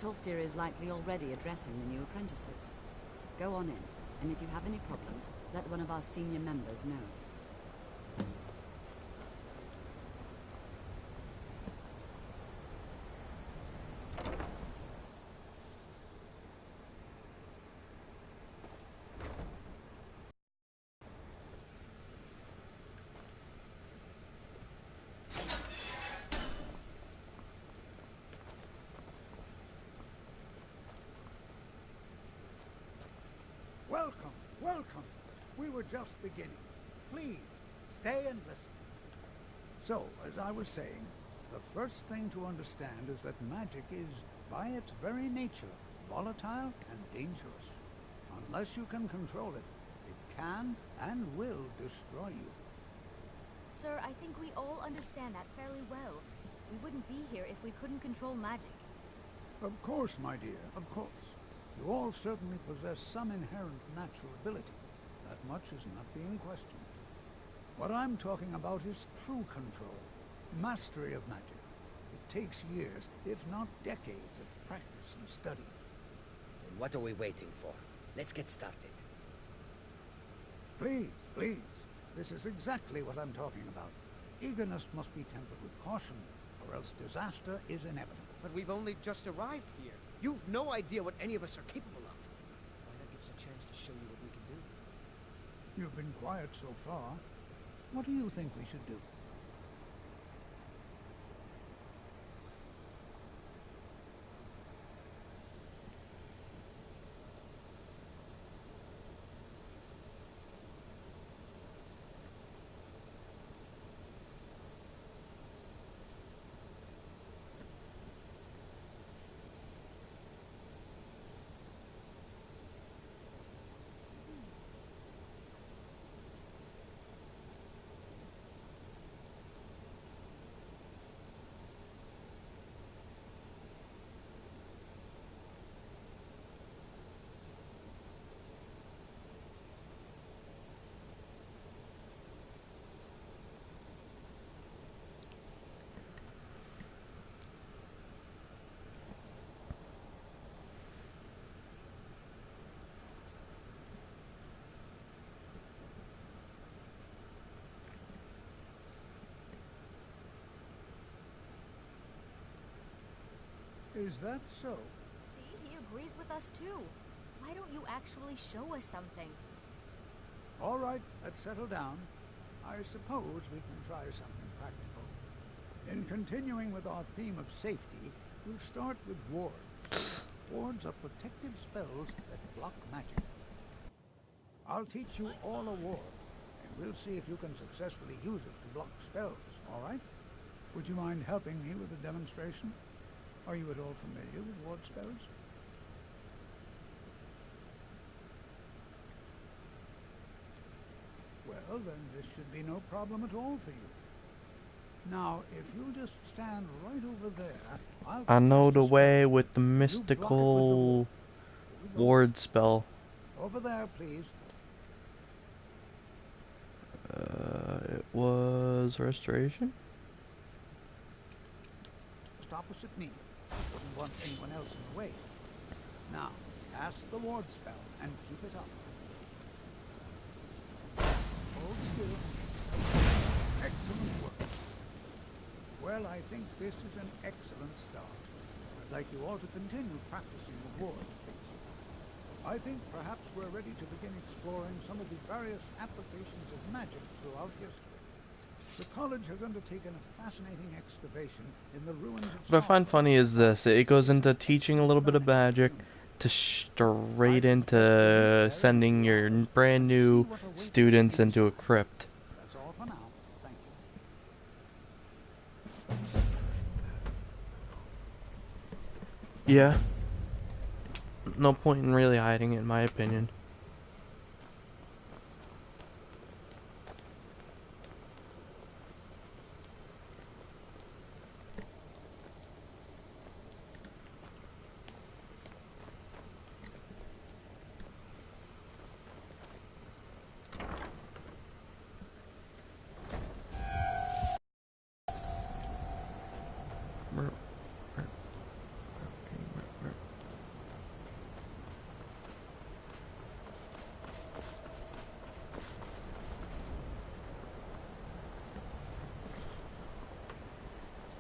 Tolfdir is likely already addressing the new apprentices. Go on in, and if you have any problems, let one of our senior members know. Welcome, welcome. We were just beginning. Please, stay and listen. So, as I was saying, the first thing to understand is that magic is, by its very nature, volatile and dangerous. Unless you can control it, it can and will destroy you. Sir, I think we all understand that fairly well. We wouldn't be here if we couldn't control magic. Of course, my dear, of course. You all certainly possess some inherent natural ability. That much is not being questioned. What I'm talking about is true control, mastery of magic. It takes years, if not decades, of practice and study. Then what are we waiting for? Let's get started. Please, please. This is exactly what I'm talking about. Eagerness must be tempered with caution, or else disaster is inevitable. But we've only just arrived here. You've no idea what any of us are capable of. Why not give us a chance to show you what we can do? You've been quiet so far. What do you think we should do? Is that so? See, he agrees with us too. Why don't you actually show us something? All right, let's settle down. I suppose we can try something practical. In continuing with our theme of safety, we'll start with wards. Wards are protective spells that block magic. I'll teach you all a ward, and we'll see if you can successfully use it to block spells, all right? Would you mind helping me with the demonstration? Are you at all familiar with ward spells? Well, then this should be no problem at all for you. Now, if you'll just stand right over there, I know the way with the mystical ward spell. Over there, please. It was restoration? Just opposite me. Wouldn't want anyone else in the way. Now, cast the ward spell and keep it up. Hold still. Excellent work. Well, I think this is an excellent start. I'd like you all to continue practicing the ward. I think perhaps we're ready to begin exploring some of the various applications of magic throughout history. The college has undertaken a fascinating excavation in the ruins of... What I find funny is this. It goes into teaching a little bit of magic to straight into sending your brand new students into a crypt. That's all for now. Thank you. Yeah. No point in really hiding it, in my opinion.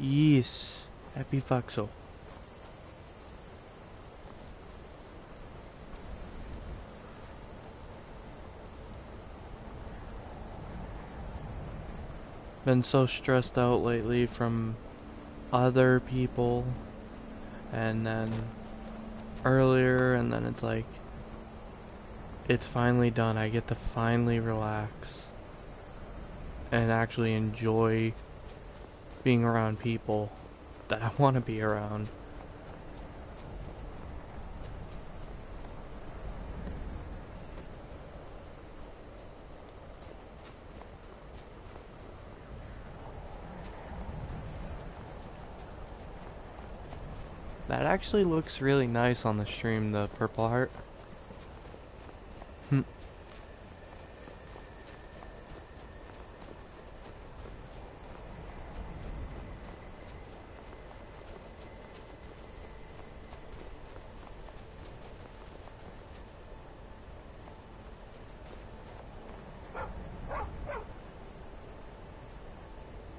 Yes. Happy Foxo. Been so stressed out lately from other people, and then earlier, and then it's like, it's finally done. I get to finally relax and actually enjoy being around people that I want to be around. That actually looks really nice on the stream, the purple heart.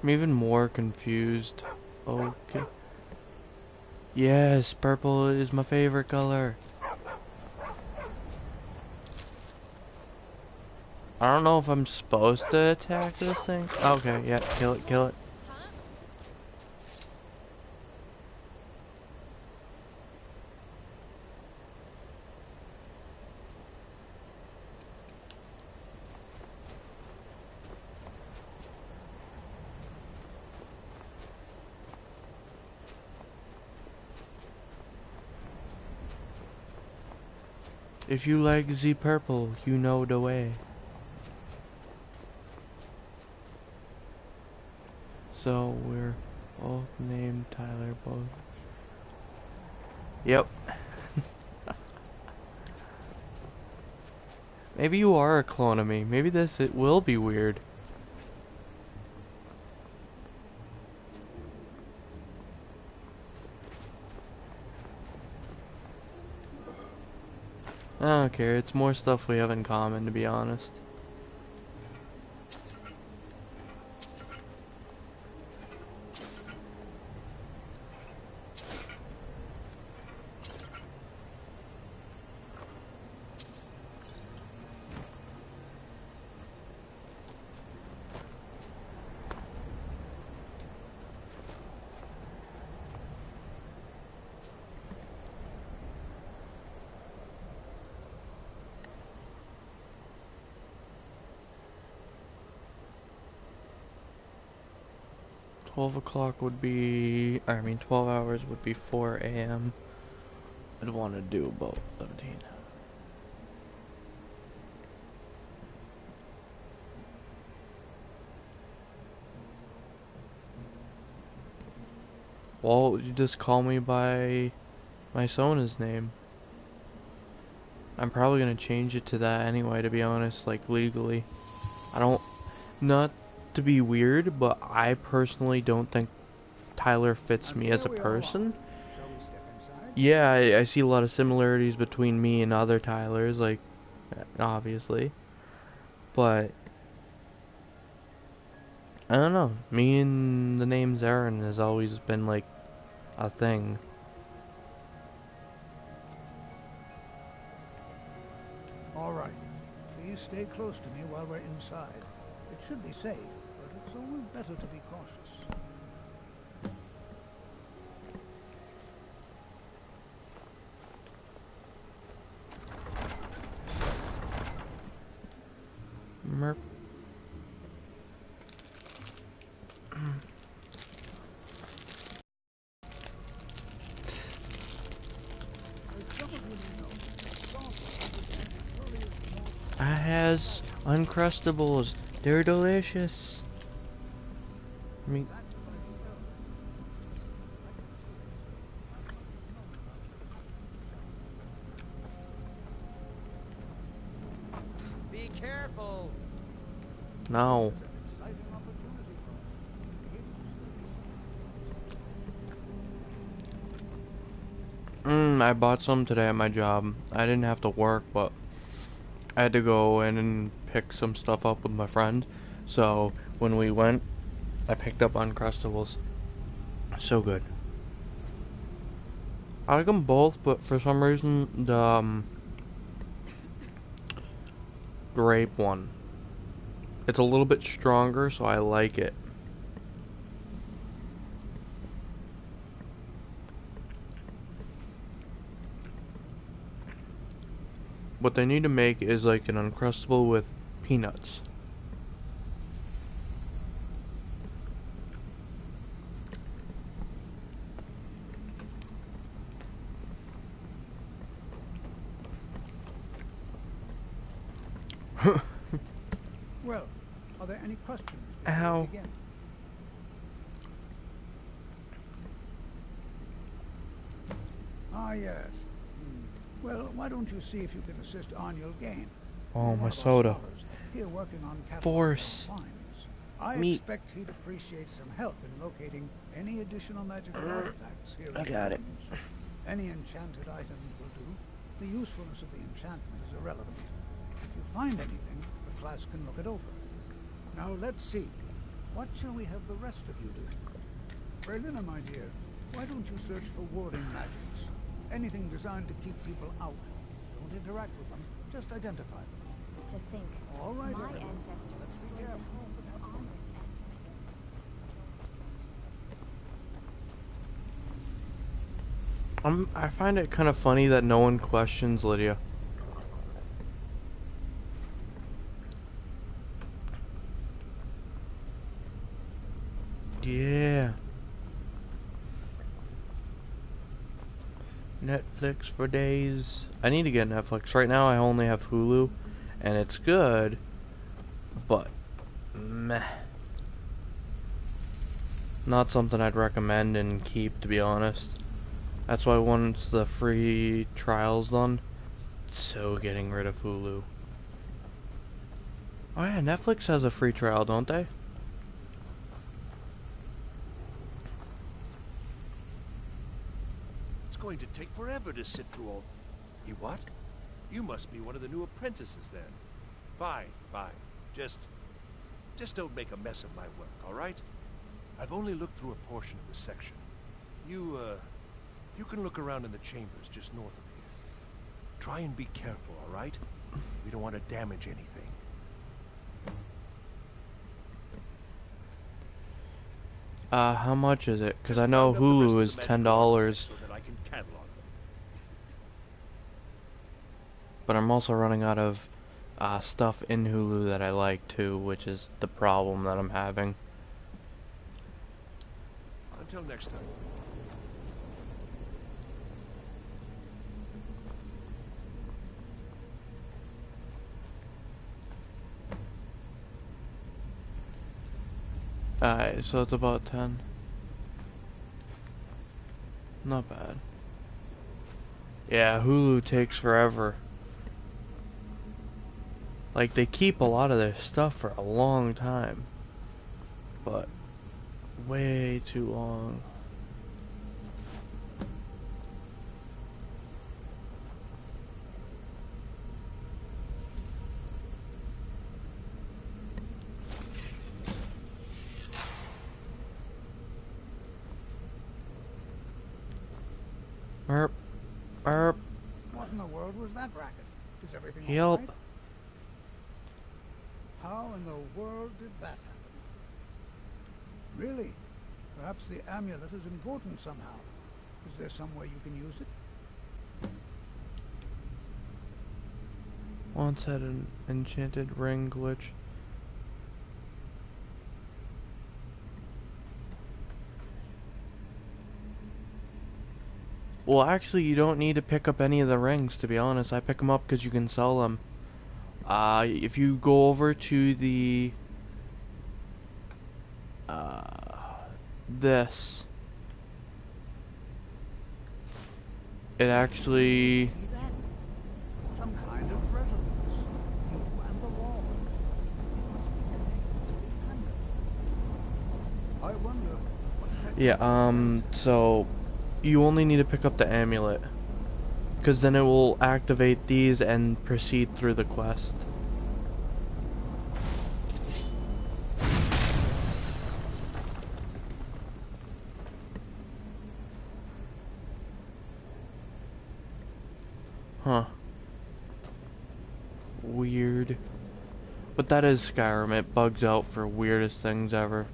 I'm even more confused. Okay. Yes, purple is my favorite color. I don't know if I'm supposed to attack this thing. Okay, yeah, kill it, kill it. If you like the purple, you know the way. So we're both named Tyler, both. Yep. Maybe you are a clone of me. Maybe it will be weird. I don't care. It's more stuff we have in common, to be honest. Would be, 12 hours would be 4 a.m. I'd want to do about 17. Well, you just call me by my Sona's name. I'm probably gonna change it to that anyway, to be honest, like legally. Not to be weird, but I personally don't think Tyler fits me as a person. Yeah, I see a lot of similarities between me and other Tylers, like, obviously. But I don't know. Me and the name Zeron has always been like a thing. All right. Please stay close to me while we're inside. It should be safe, but it's always better to be cautious. Merp. I has Uncrustables. They're delicious. I mean, Be careful. no. I bought some today at my job. I didn't have to work, but I had to go in and pick some stuff up with my friend. So when we went, I picked up Uncrustables. So good. I like them both, but for some reason the grape one, it's a little bit stronger, so I like it. What they need to make is like an Uncrustable with peanuts. Well, are there any questions before Ow. we begin? Ah, yes. Well, why don't you see if you can assist Arniel Gain? Oh, One my of our soda. scholars here working on Force. cataloging finds. I Me. expect he'd appreciate some help in locating any additional magical artifacts here. I in the got it. ruins. Any enchanted items will do. The usefulness of the enchantment is irrelevant. If you find anything, the class can look it over. Now let's see. What shall we have the rest of you do? Berlina, my dear, why don't you search for warding magics? Anything designed to keep people out. Don't interact with them, just identify them. To think, All right, my everyone. ancestors Let's be destroyed careful. the homes of Onward's ancestors. I find it kind of funny that no one questions Lydia. Yeah. Netflix for days. I need to get Netflix. Right now I only have Hulu, and it's good, but meh. Not something I'd recommend and keep, to be honest. That's why once the free trial's done, so getting rid of Hulu. Oh yeah, Netflix has a free trial, don't they? It's going to take forever to sit through all... You what? You must be one of the new apprentices then. Fine, fine. Just don't make a mess of my work, all right? I've only looked through a portion of the section. You can look around in the chambers just north of here. Try and be careful, all right? We don't want to damage anything. How much is it? Because Just I know round up the rest Hulu of is the magical $10, artifacts so that I can catalog them. but I'm also running out of stuff in Hulu that I like too, which is the problem that I'm having. Until next time. Alright, so it's about 10. Not bad. Yeah, Hulu takes forever. Like, they keep a lot of their stuff for a long time. But way too long. Erp. Erp. What in the world was that racket? Is everything all Help. right? How in the world did that happen? Really? Perhaps the amulet is important somehow. Is there some way you can use it? Once had an enchanted ring glitch. Well, actually, you don't need to pick up any of the rings, to be honest. I pick them up because you can sell them. If you go over to the... this. It actually... See that? Some kind of resonance. You and the wall. It must be connected to the amulet. I wonder what that Yeah, so... you only need to pick up the amulet. Because then it will activate these and proceed through the quest. Huh. Weird. But that is Skyrim. It bugs out for weirdest things ever.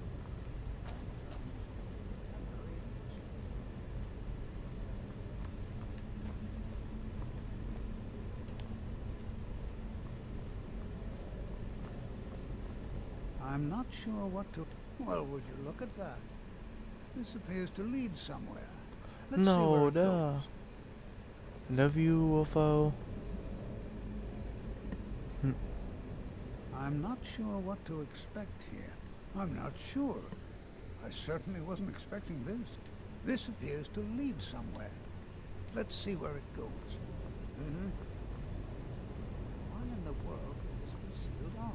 I'm not sure what to... Well, would you look at that? This appears to lead somewhere. Let's see No, where it duh. goes. Love you, Wolfo. I'm not sure what to expect here. I'm not sure. I certainly wasn't expecting this. This appears to lead somewhere. Let's see where it goes. Why in the world would this be sealed off?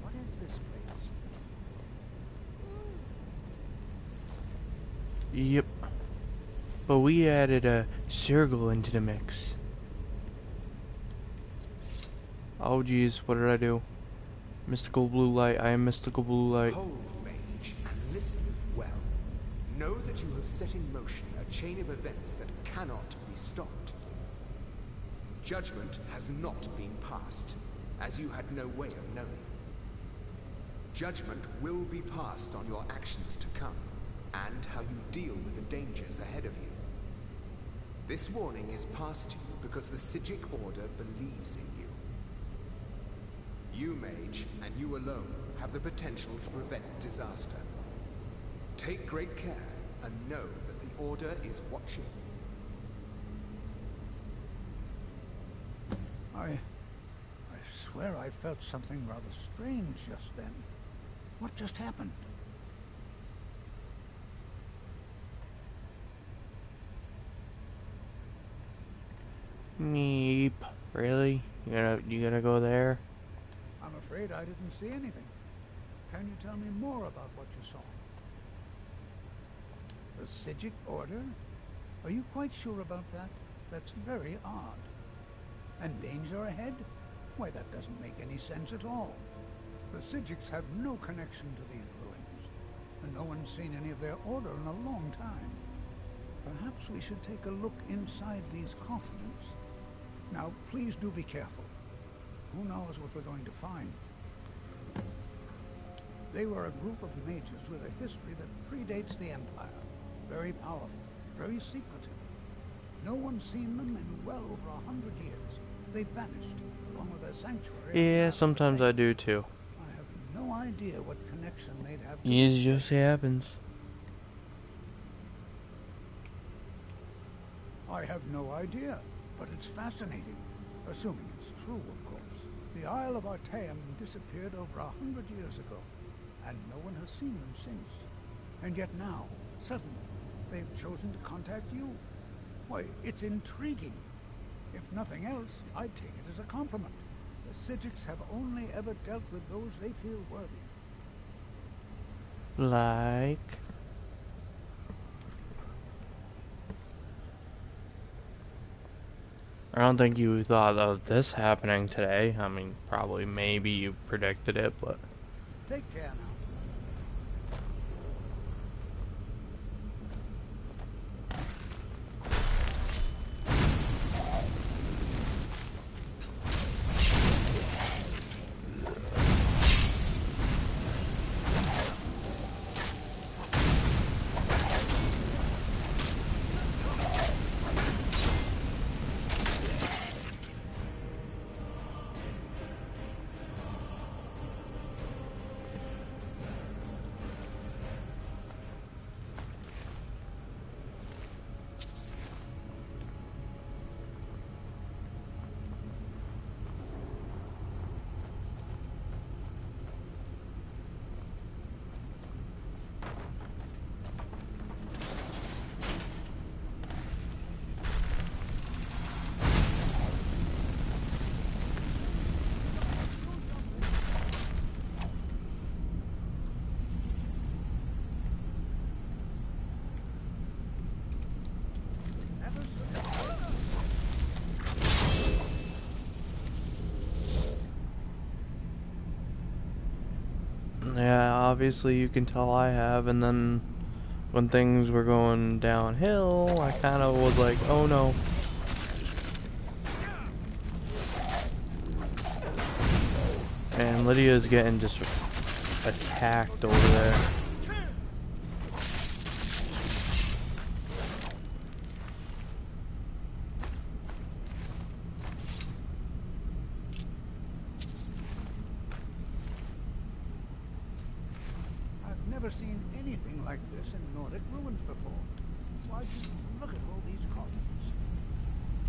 What is this place? Yep. But we added a circle into the mix. Oh geez, what did I do? Mystical blue light, I am mystical blue light. Hold, mage, and listen well. Know that you have set in motion a chain of events that cannot be stopped. Judgment has not been passed, as you had no way of knowing. Judgment will be passed on your actions to come, and how you deal with the dangers ahead of you. This warning is passed to you because the Psijic Order believes in you. You, mage, and you alone, have the potential to prevent disaster. Take great care, and know that the Order is watching. I swear I felt something rather strange just then. What just happened? Meep. Really? You gonna go there? I'm afraid I didn't see anything. Can you tell me more about what you saw? The Psijic Order? Are you quite sure about that? That's very odd. And danger ahead? Why, that doesn't make any sense at all. The Psijics have no connection to these ruins, and no one's seen any of their order in a long time. Perhaps we should take a look inside these coffins. Now, please do be careful. Who knows what we're going to find? They were a group of mages with a history that predates the Empire. Very powerful, very secretive. No one's seen them in well over 100 years. They vanished, along with their sanctuary. Yeah, sometimes I do too. I have no idea what connection they'd have to It this just place. happens. I have no idea, but it's fascinating. Assuming it's true, of course. The Isle of Artaeum disappeared over 100 years ago, and no one has seen them since. And yet now, suddenly, they've chosen to contact you. Why, it's intriguing. If nothing else, I'd take it as a compliment. The Psijics have only ever dealt with those they feel worthy. Like... I don't think you thought of this happening today. I mean, probably, maybe you predicted it, but... Take care now. Yeah, obviously you can tell I have, and then when things were going downhill, I kind of was like, oh no. And Lydia's getting just attacked over there. I've never seen anything like this in Nordic ruins before. Why, look at all these coffins.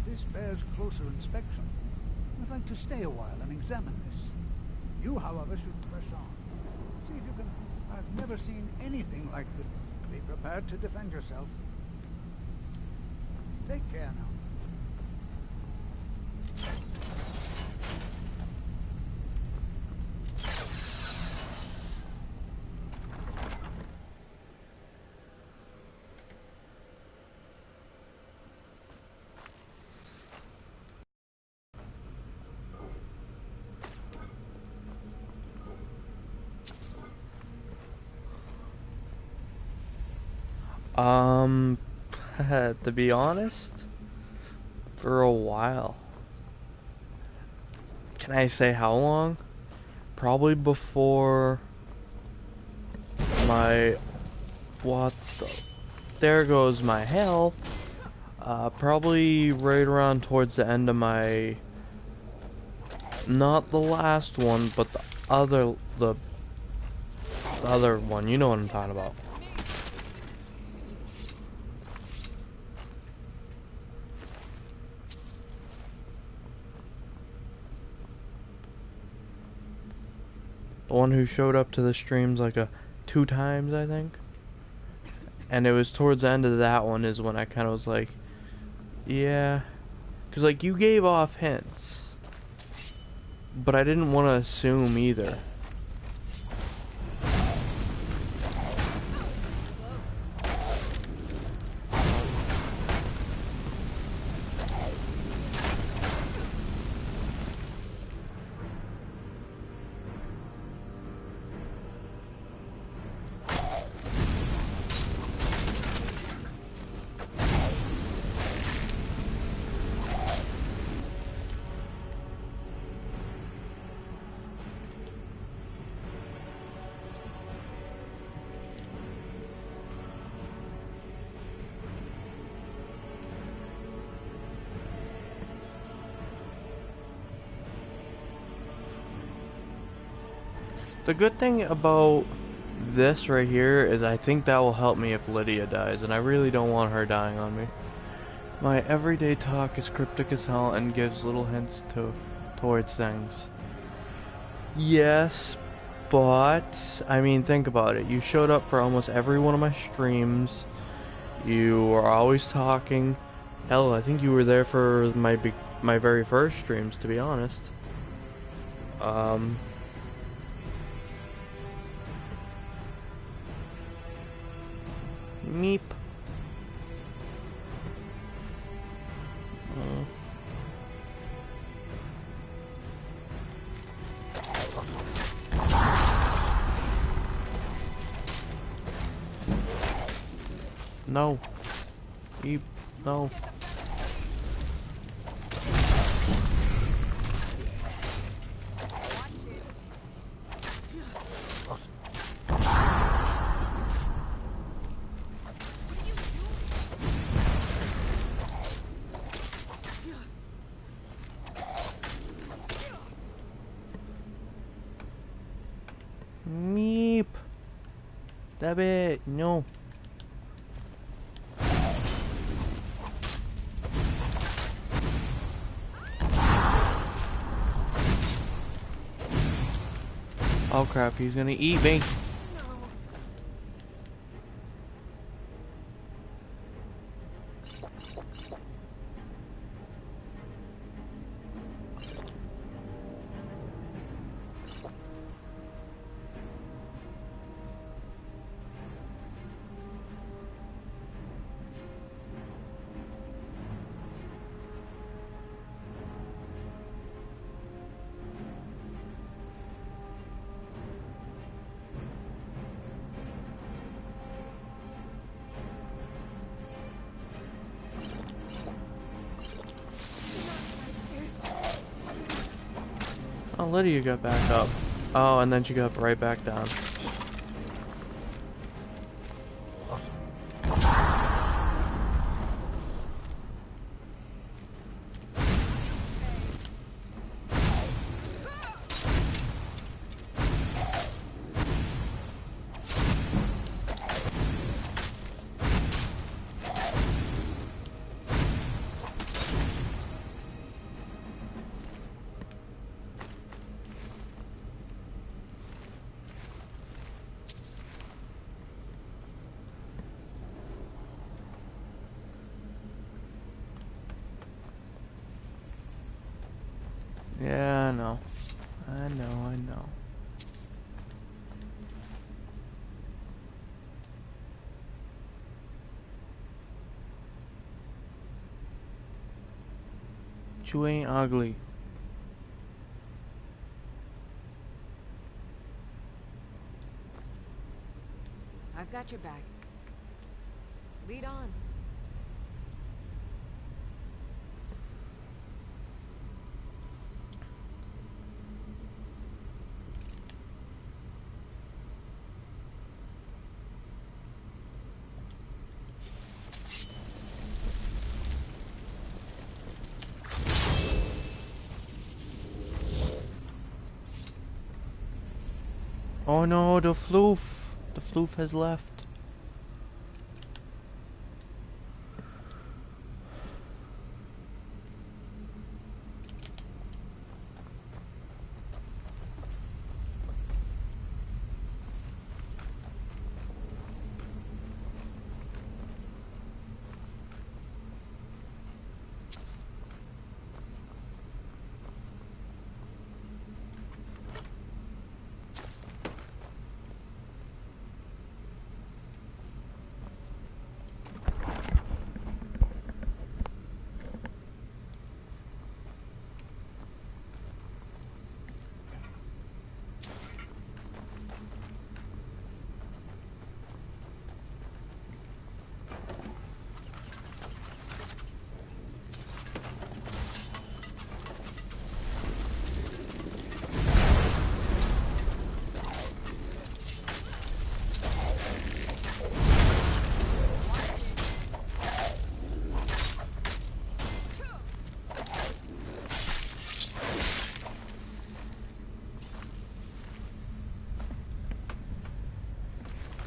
This bears closer inspection. I'd like to stay a while and examine this. You, however, should press on. See if you can... I've never seen anything like this. Be prepared to defend yourself. Take care now. To be honest, for a while. Can I say how long? Probably before my... What the... There goes my health. Probably right around towards the end of my... Not the last one, but the other one. You know what I'm talking about. The one who showed up to the streams like 2 times, I think. And it was towards the end of that one is when I kind of was like, yeah. Because, like, you gave off hints. But I didn't want to assume either. The good thing about this right here is I think that will help me if Lydia dies, and I really don't want her dying on me. My everyday talk is cryptic as hell and gives little hints towards things. Yes, but I mean, think about it. You showed up for almost every one of my streams. You are always talking. Hell, I think you were there for my very first streams, to be honest. Meep. No. Meep. No. Meep. Stop it. No. Oh crap, he's gonna eat me. Oh, Lydia got back up. Oh, and then she got right back down. Yeah, I know. I know. You ain't ugly. I've got your back. Lead on. Oh no, the floof! The floof has left.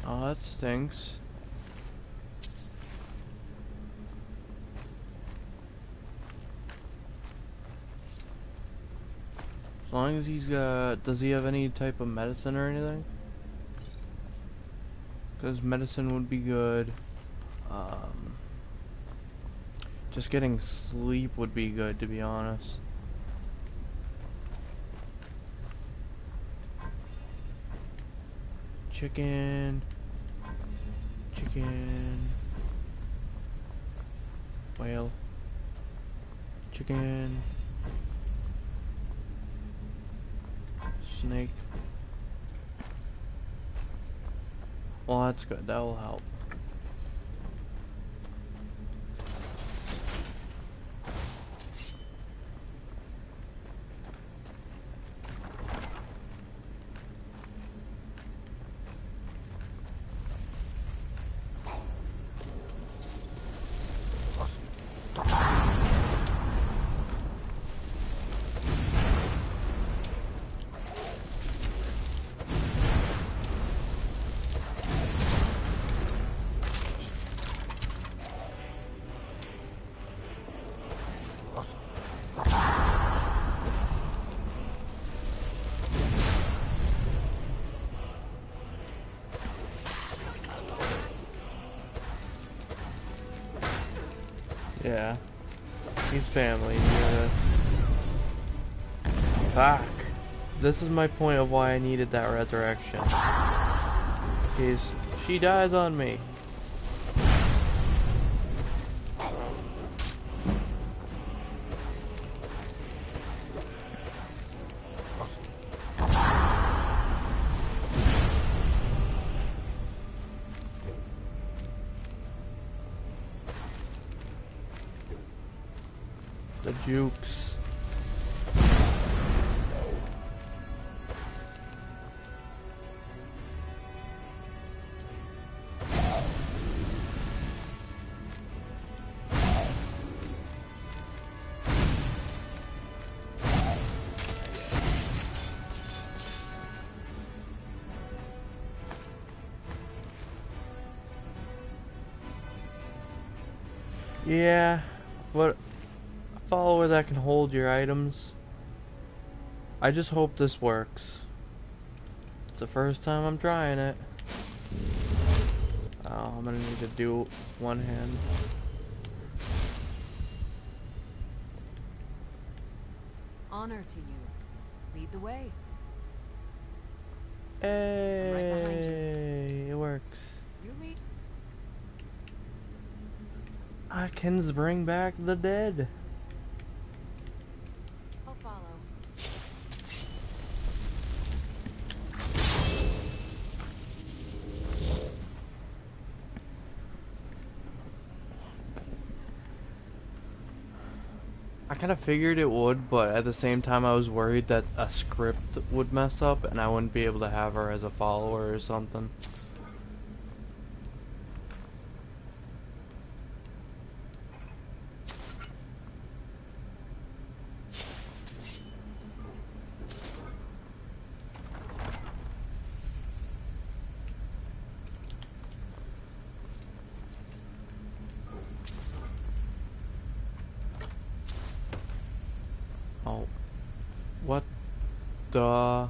Oh, that stinks. As long as he's got... Does he have any type of medicine or anything? Because medicine would be good. Just getting sleep would be good, to be honest. Chicken. Whale. Chicken. Snake. Well, that's good. That will help. Yeah. He's family. Yeah. Fuck. This is my point of why I needed that resurrection. Is she dies on me. The jukes. Yeah, but a follower that can hold your items. I just hope this works. It's the first time I'm trying it. Oh, I'm gonna need to do one hand. Honor to you. Lead the way. Hey, right behind you. it works. You lead. I can bring back the dead. I'll follow. I kind of figured it would, but at the same time I was worried that a script would mess up and I wouldn't be able to have her as a follower or something. Oh, what the?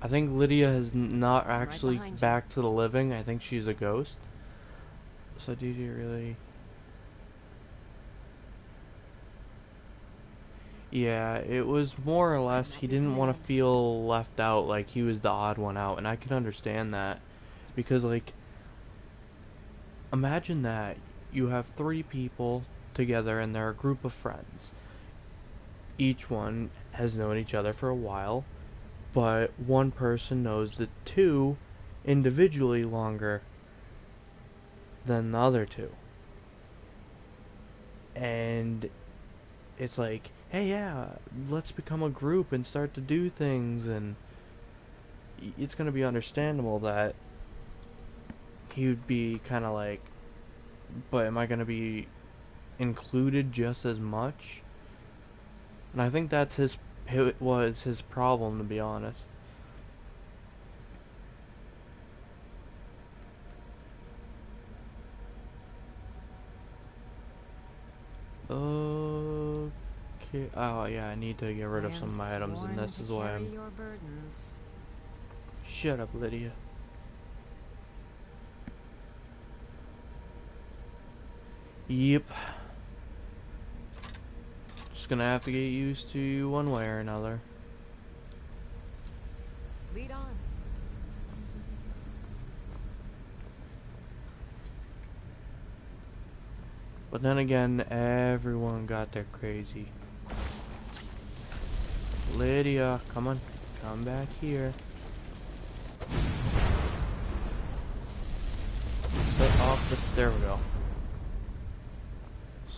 I think Lydia is not actually behind you. back to the living. I think she's a ghost. So did you really? Yeah, it was more or less he didn't want to feel left out, like he was the odd one out, and I can understand that because like imagine that you have 3 people together and they're a group of friends. Each one has known each other for a while, but one person knows the 2 individually longer than the other 2. And it's like, hey, yeah, let's become a group and start to do things, and it's going to be understandable that he would be kind of like, but am I going to be included just as much? And I think that's was his problem, to be honest. Okay. Oh yeah, I need to get rid of some of my items, and this is why I'm. Your burdens. Shut up, Lydia. Yep. Just gonna have to get used to you one way or another. Lead on. But then again, everyone got their crazy. Lydia, come on. Come back here. Set off the... There we go.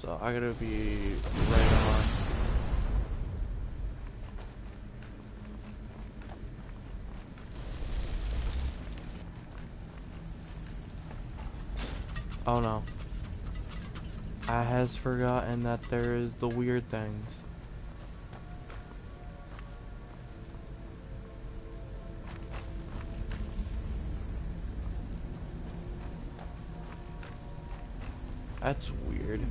So I gotta be right on. Oh no. I has forgotten that there is the weird things. That's weird.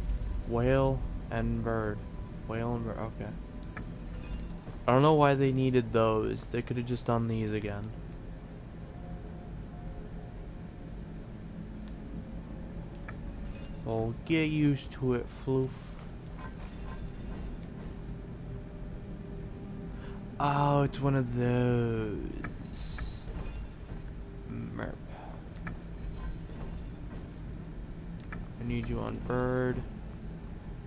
Whale and bird. Whale and bird, okay. I don't know why they needed those. They could have just done these again. Oh, get used to it, floof. Oh, it's one of those. Merp. I need you on bird.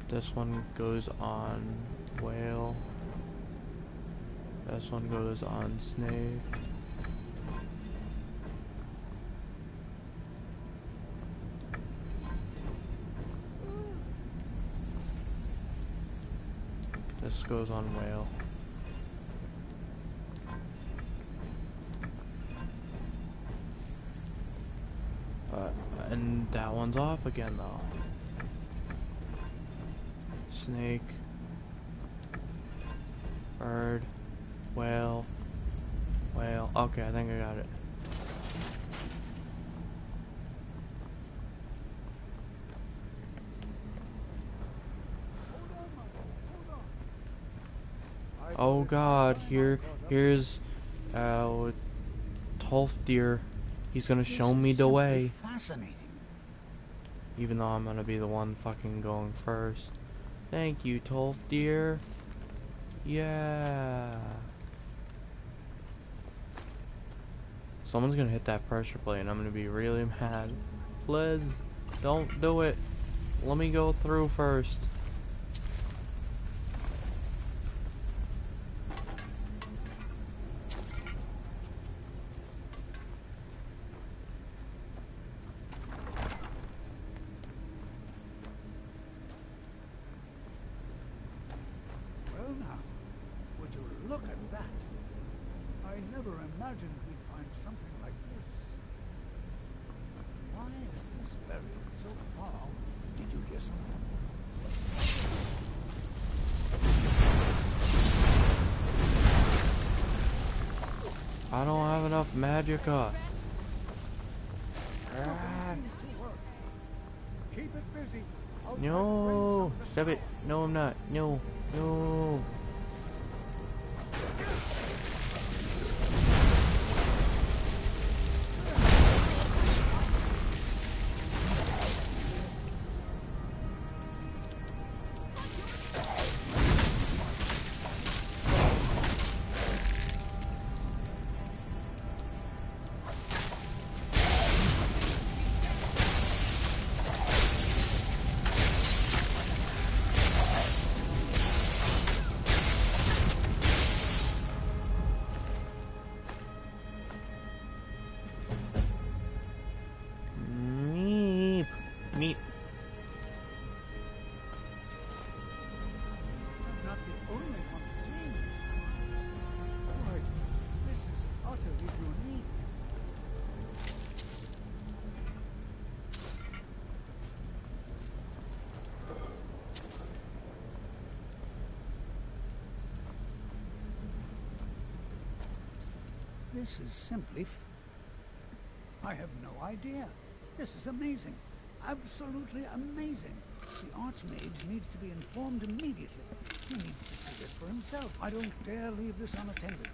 This one goes on whale. This one goes on snake. This goes on whale. And that one's off again though. Snake. Bird. Whale. Well, okay, I think I got it. Oh God, here's Tolfdir. He's gonna show me the way. Fascinating. Even though I'm gonna be the one fucking going first. Thank you, Tolfdir. Yeah. Someone's gonna hit that pressure plate and I'm gonna be really mad. Please, don't do it. Let me go through first. Well now, would you look at that? I never imagined we'd find something like this. Why is this buried so far? Did you hear something? I don't have enough magicka. Keep it busy. No, stop it. No, I'm not. No, no. Meep. I'm not the only one seeing this. Boy, this is utterly unique. This is simply... I have no idea. This is amazing. Absolutely amazing. The Archmage needs to be informed immediately. He needs to see it for himself. I don't dare leave this unattended.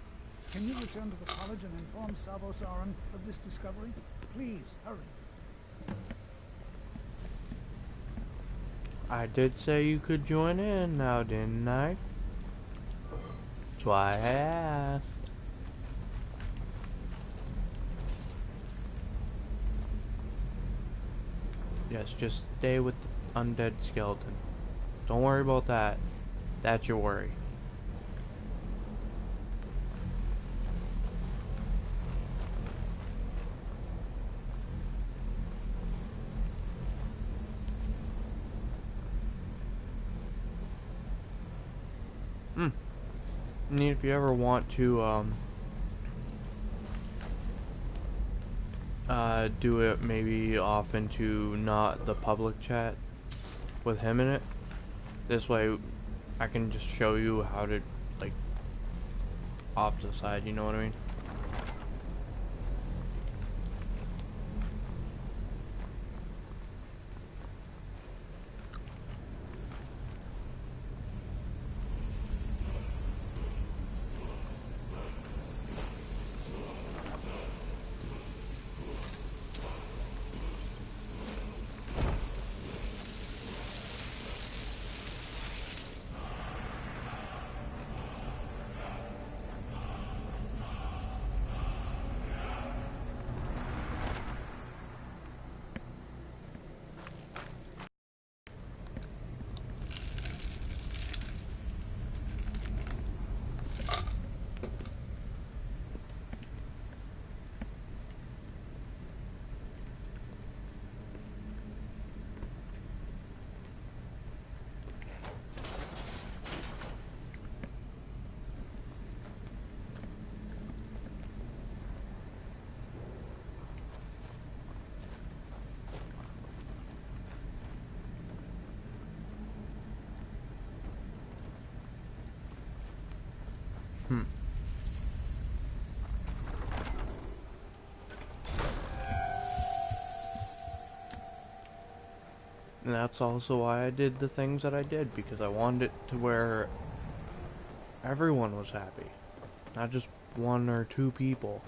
Can you return to the college and inform Sabo Zeron of this discovery? Please, hurry. I did say you could join in now, didn't I? That's why I asked. Yes, just stay with the undead skeleton. Don't worry about that. That's your worry. And if you ever want to do it maybe off into not the public chat with him in it, this way I can just show you how to, like, off to the side, you know what I mean? And that's also why I did the things that I did, because I wanted it to where everyone was happy, not just one or two people.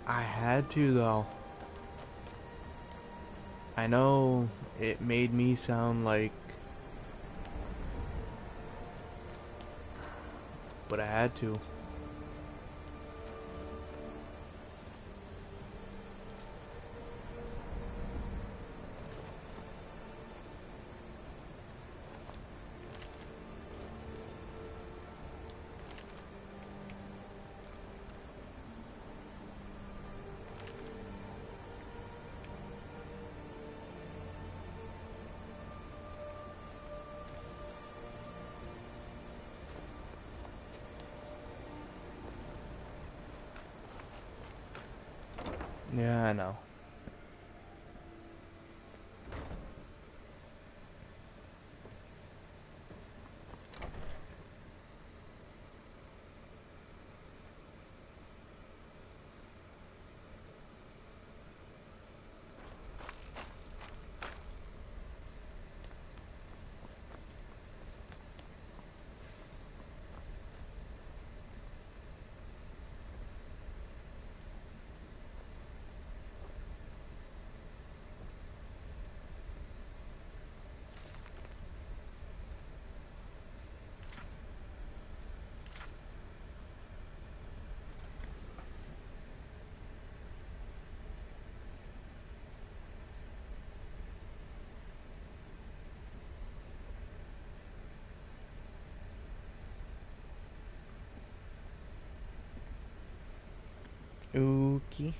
I had to though. I know it made me sound like, but I had to. Yeah, I know. Okay.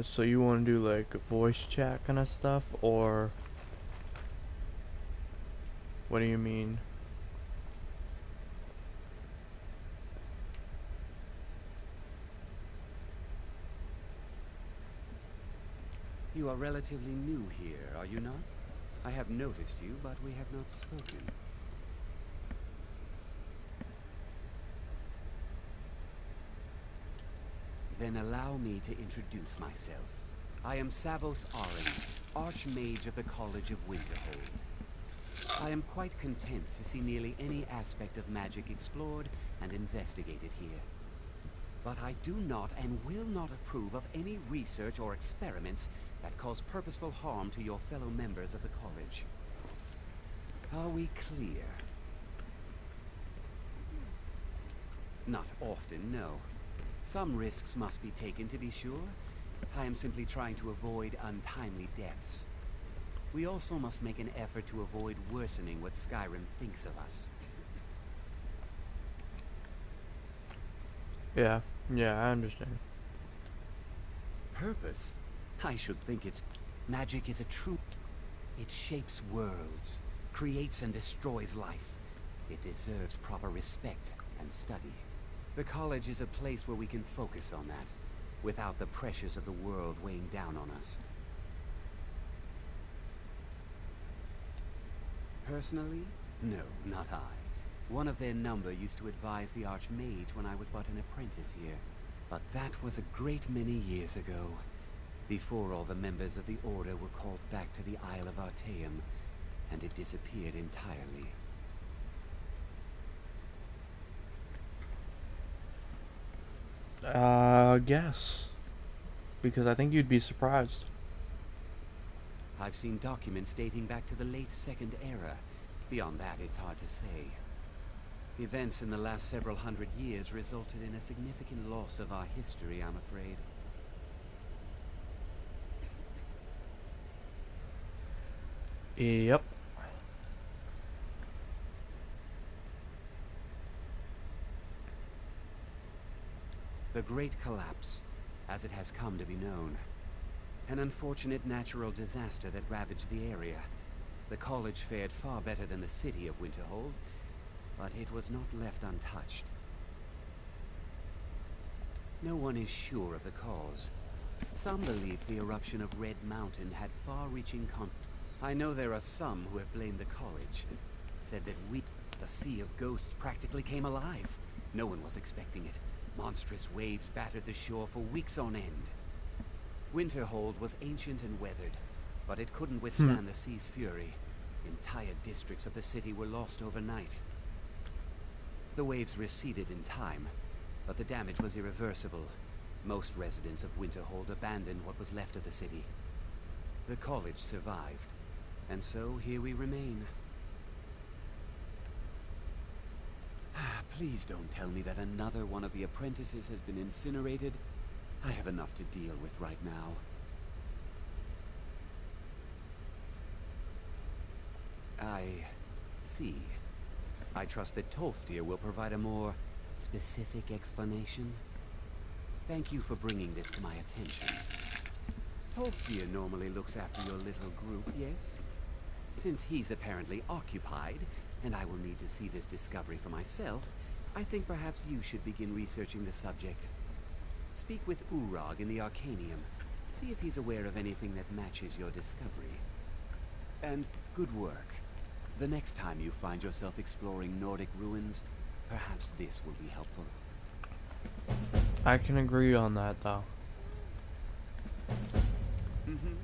So you want to do like voice chat kind of stuff, or what do you mean? You are relatively new here, are you not? I have noticed you, but we have not spoken. Then allow me to introduce myself. I am Savos Arin, Archmage of the College of Winterhold. I am quite content to see nearly any aspect of magic explored and investigated here. But I do not and will not approve of any research or experiments that cause purposeful harm to your fellow members of the college. Are we clear? Not often, no. Some risks must be taken, to be sure. I am simply trying to avoid untimely deaths. We also must make an effort to avoid worsening what Skyrim thinks of us. Yeah, I understand. Purpose? I should think it's... Magic is a true... It shapes worlds, creates and destroys life. It deserves proper respect and study. The college is a place where we can focus on that, without the pressures of the world weighing down on us. Personally, no, not I. One of their number used to advise the Archmage when I was but an apprentice here. But that was a great many years ago, before all the members of the Order were called back to the Isle of Artaeum, and it disappeared entirely. Guess. Because I think you'd be surprised. I've seen documents dating back to the late Second Era. Beyond that, it's hard to say. Events in the last several hundred years resulted in a significant loss of our history, I'm afraid. Yep. The Great Collapse, as it has come to be known. An unfortunate natural disaster that ravaged the area. The college fared far better than the city of Winterhold, but it was not left untouched. No one is sure of the cause. Some believe the eruption of Red Mountain had far-reaching I know there are some who have blamed the college, said that the Sea of Ghosts practically came alive. No one was expecting it. Monstrous waves battered the shore for weeks on end. Winterhold was ancient and weathered, but it couldn't withstand the sea's fury. Entire districts of the city were lost overnight. The waves receded in time, but the damage was irreversible. Most residents of Winterhold abandoned what was left of the city. The college survived, and so here we remain. Please don't tell me that another one of the apprentices has been incinerated. I have enough to deal with right now. I see. I trust that Tolfdir will provide a more specific explanation. Thank you for bringing this to my attention. Tolfdir normally looks after your little group, yes? Since he's apparently occupied, and I will need to see this discovery for myself, I think perhaps you should begin researching the subject. Speak with Urag in the Arcanium. See if he's aware of anything that matches your discovery. And good work. The next time you find yourself exploring Nordic ruins, perhaps this will be helpful. I can agree on that, though. Mm-hmm.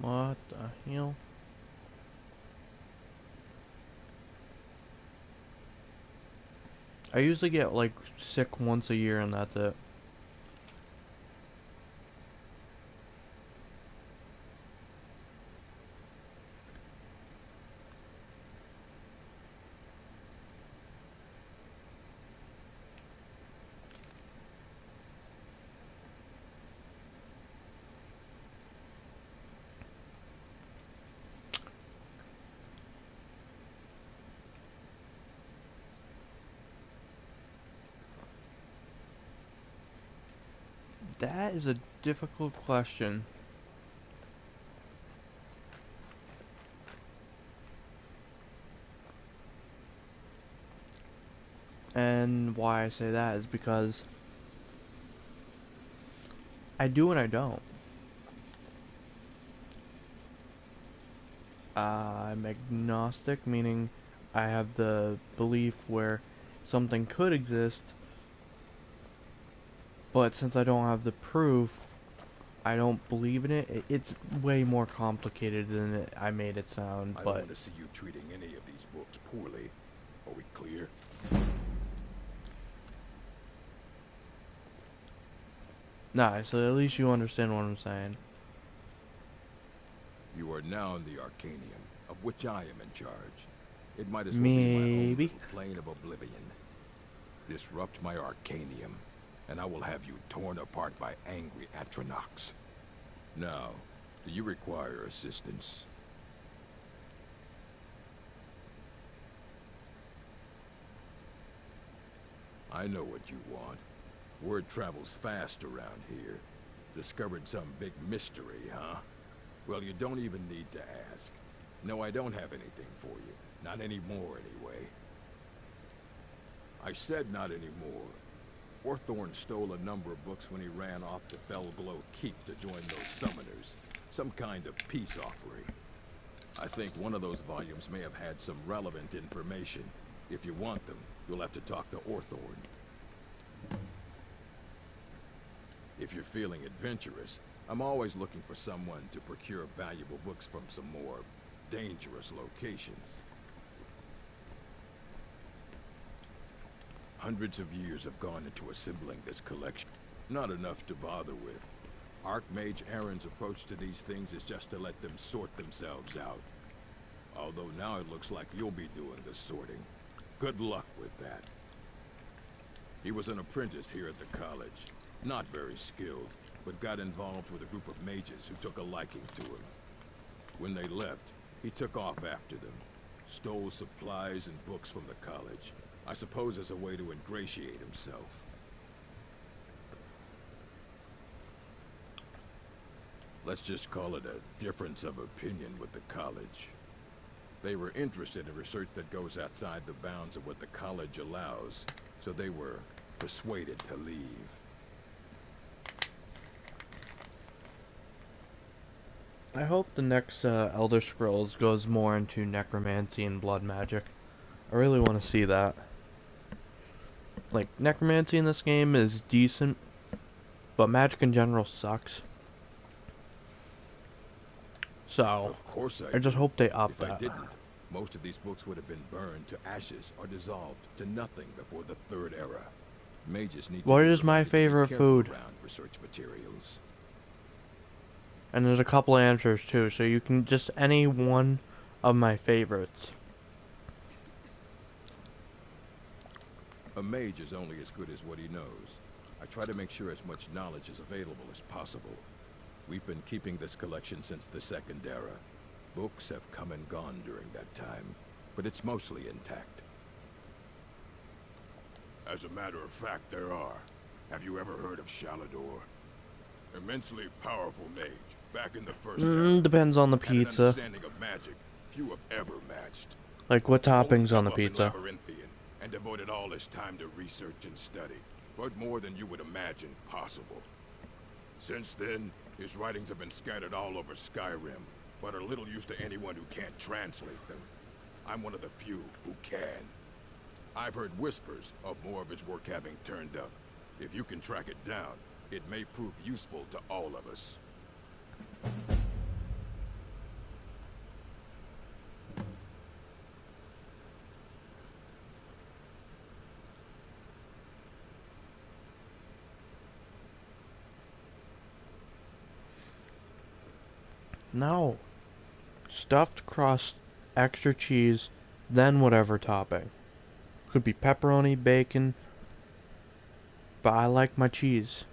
What the hell? I usually get like sick once a year and that's it. That is a difficult question. And why I say that is because I do and I don't. I'm agnostic, meaning I have the belief where something could exist, but since I don't have the proof, I don't believe in it. It's way more complicated than I made it sound, I but... don't want to see you treating any of these books poorly. Are we clear? Nah, so at least you understand what I'm saying. You are now in the Arcanium, of which I am in charge. It might as well be my own Maybe. little plane of oblivion. Disrupt my arcanium, and I will have you torn apart by angry Atronachs. Now, do you require assistance? I know what you want. Word travels fast around here. Discovered some big mystery, huh? Well, you don't even need to ask. No, I don't have anything for you. Not anymore, anyway. I said not anymore. Orthorn stole a number of books when he ran off to Fellglow Keep to join those summoners. Some kind of peace offering. I think one of those volumes may have had some relevant information. If you want them, you'll have to talk to Orthorn. If you're feeling adventurous, I'm always looking for someone to procure valuable books from some more dangerous locations. Hundreds of years have gone into assembling this collection. Not enough to bother with. Archmage Aaron's approach to these things is just to let them sort themselves out. Although now it looks like you'll be doing the sorting. Good luck with that. He was an apprentice here at the college. Not very skilled, but got involved with a group of mages who took a liking to him. When they left, he took off after them. Stole supplies and books from the college. I suppose as a way to ingratiate himself. Let's just call it a difference of opinion with the college. They were interested in research that goes outside the bounds of what the college allows, so they were persuaded to leave. I hope the next Elder Scrolls goes more into necromancy and blood magic. I really want to see that. Like, necromancy in this game is decent, but magic in general sucks. So, of course I just hope they up if that. I didn't, most of these books would have been burned to ashes or dissolved to nothing before the Third Era. Mages need What to be is my reminded to be favorite careful food? around research materials. And there's a couple answers too, so you can just any one of my favorites. A mage is only as good as what he knows. I try to make sure as much knowledge is available as possible. We've been keeping this collection since the Second Era. Books have come and gone during that time, but it's mostly intact. As a matter of fact, there are. Have you ever heard of Shalador? Immensely powerful mage, back in the First Era. Depends on the Had an pizza. understanding of magic few have ever matched. Like, what He holed toppings on the himself up in pizza? Labyrinthian and devoted all his time to research and study, but more than you would imagine possible. Since then, his writings have been scattered all over Skyrim, but are little use to anyone who can't translate them. I'm one of the few who can. I've heard whispers of more of his work having turned up. If you can track it down, it may prove useful to all of us. No. Stuffed crust, extra cheese, then whatever topping. Could be pepperoni, bacon, but I like my cheese.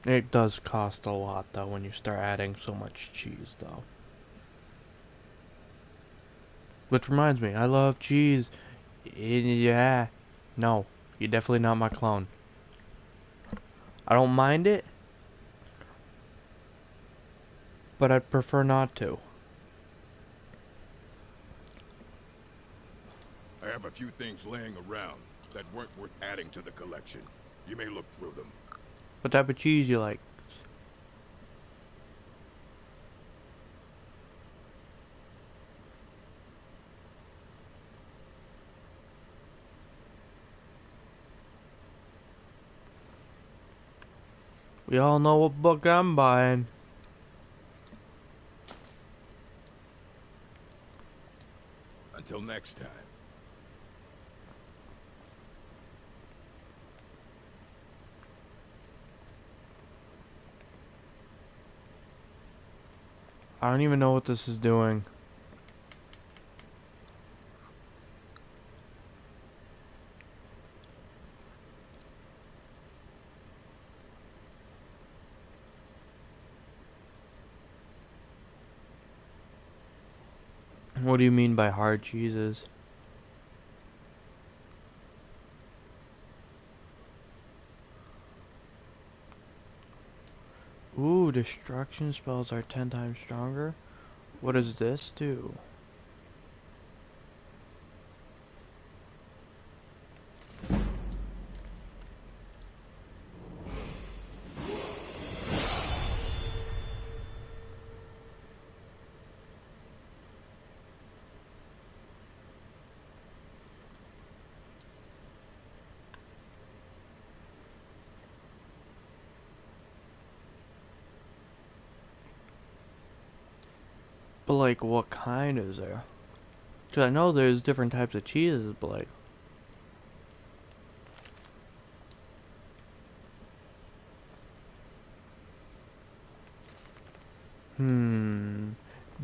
It does cost a lot though when you start adding so much cheese though. Which reminds me, I love cheese. Yeah. No, you're definitely not my clone. I don't mind it, but I'd prefer not to. I have a few things laying around that weren't worth adding to the collection. You may look through them. What type of cheese you like? We all know what book I'm buying. Until next time. I don't even know what this is doing. What do you mean by hard cheeses? Ooh, destruction spells are 10 times stronger. What does this do? But like, what kind is there? Because I know there's different types of cheeses, but like...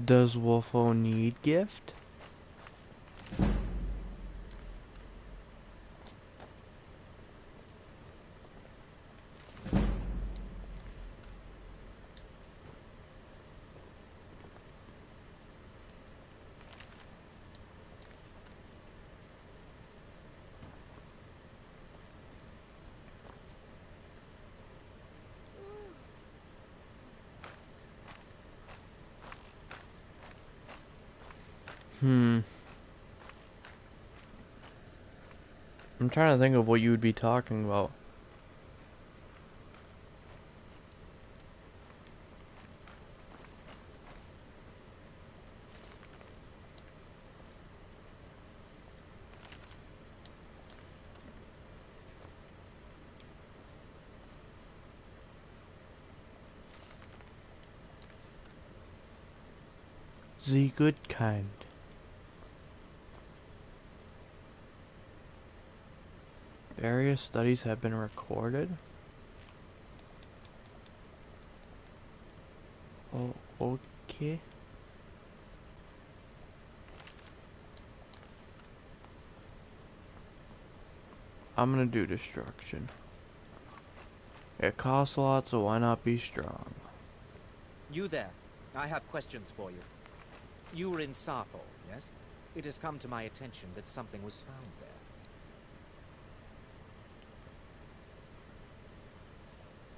Does Wolfo need gift? I'm trying to think of what you would be talking about. The good kind. Various studies have been recorded. Oh, okay. I'm gonna do destruction. It costs a lot, so why not be strong? You there. I have questions for you. You were in Sappho, yes? It has come to my attention that something was found there.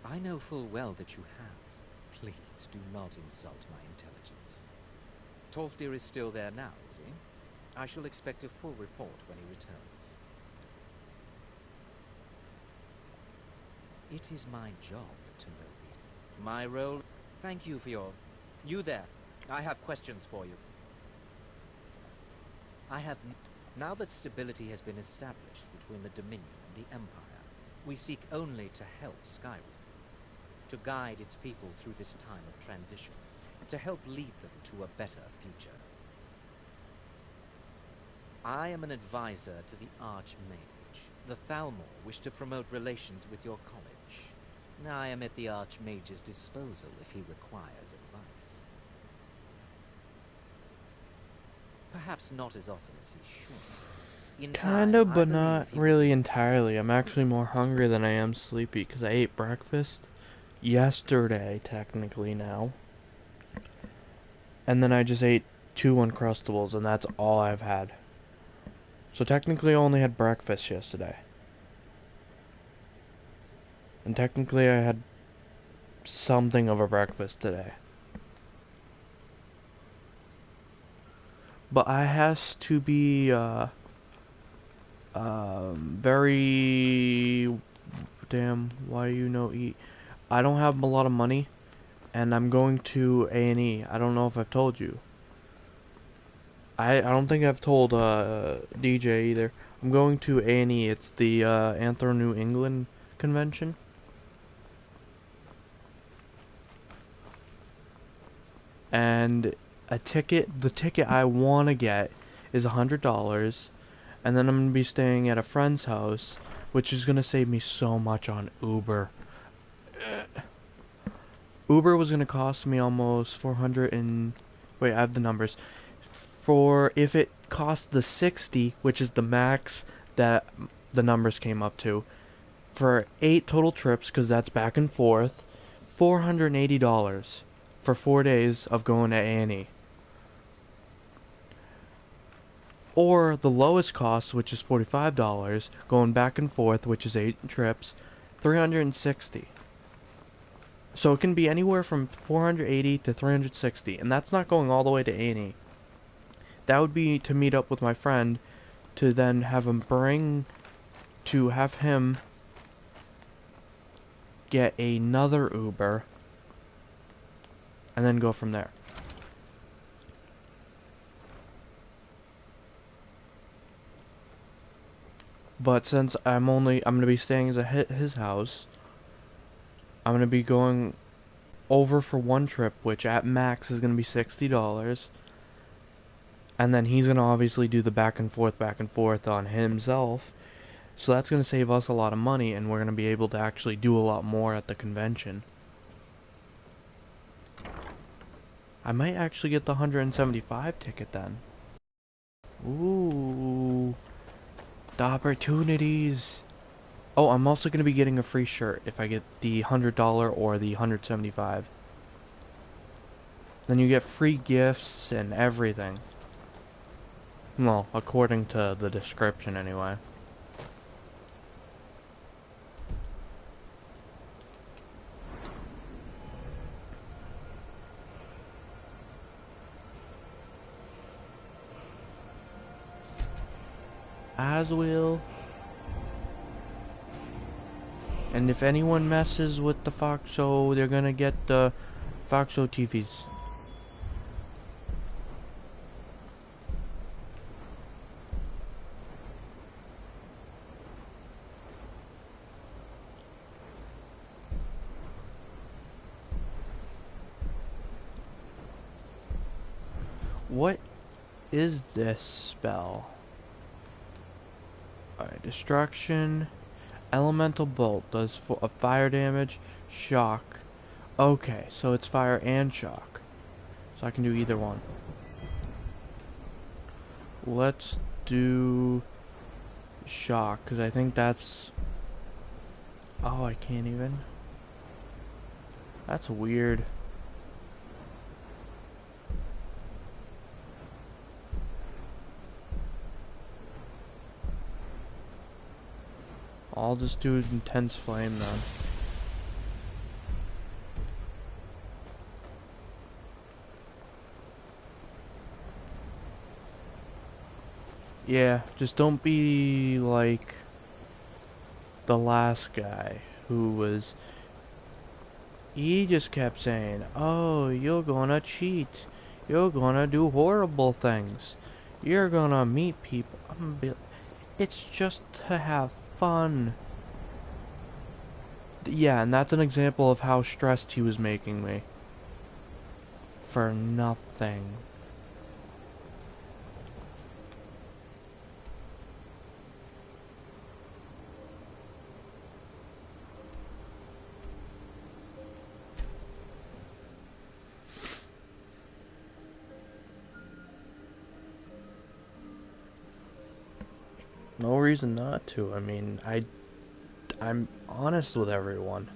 I know full well that you have. Please do not insult my intelligence. Tolfdir is still there now, is he? I shall expect a full report when he returns. It is my job to know these. My role... Thank you for your... You there. I have questions for you. Now that stability has been established between the Dominion and the Empire, we seek only to help Skyrim. To guide its people through this time of transition. To help lead them to a better future. I am an advisor to the Archmage. The Thalmor wish to promote relations with your college. I am at the Archmage's disposal if he requires advice. Perhaps not as often as he should. Kinda, but not really entirely. I'm actually more hungry than I am sleepy because I ate breakfast yesterday, technically now. And then I just ate 2 Uncrustables, and that's all I've had. So technically I only had breakfast yesterday. And technically I had something of a breakfast today. But I has to be very damn, why you no eat? I don't have a lot of money, and I'm going to A&E. I don't know if I've told you. I don't think I've told DJ either. I'm going to A&E. It's the Anthro New England convention. And the ticket I want to get is $100, and then I'm going to be staying at a friend's house, which is going to save me so much on Uber. Uber was going to cost me almost 400 and... Wait, I have the numbers. For if it cost the 60, which is the max that the numbers came up to, for 8 total trips, because that's back and forth, $480 for 4 days of going to A&E. or the lowest cost, which is $45, going back and forth, which is 8 trips, $360. So it can be anywhere from $480 to $360, and that's not going all the way to 80. That would be to meet up with my friend, to then have him get another Uber, and then go from there. But since I'm gonna be staying at his house, I'm gonna be going over for one trip, which at max is gonna be $60. And then he's gonna obviously do the back and forth on himself. So that's gonna save us a lot of money, and we're gonna be able to actually do a lot more at the convention. I might actually get the 175 ticket then. Ooh, the opportunities. Oh, I'm also gonna be getting a free shirt if I get the $100 or the 175. Then you get free gifts and everything. Well, according to the description anyway. As will. And if anyone messes with the Foxo, they're gonna get the Foxo TVs. What is this spell? Alright, destruction. Elemental bolt does fire damage, shock. Okay, so it's fire and shock. So I can do either one. Let's do shock, because I think that's... Oh, I can't even. That's weird. I'll just do intense flame then. Yeah, just don't be like the last guy who was... He just kept saying, oh, you're gonna cheat. You're gonna do horrible things. You're gonna meet people. It's just to have fun. Yeah, and that's an example of how stressed he was making me. For nothing. No reason not to. I mean, I'm honest with everyone.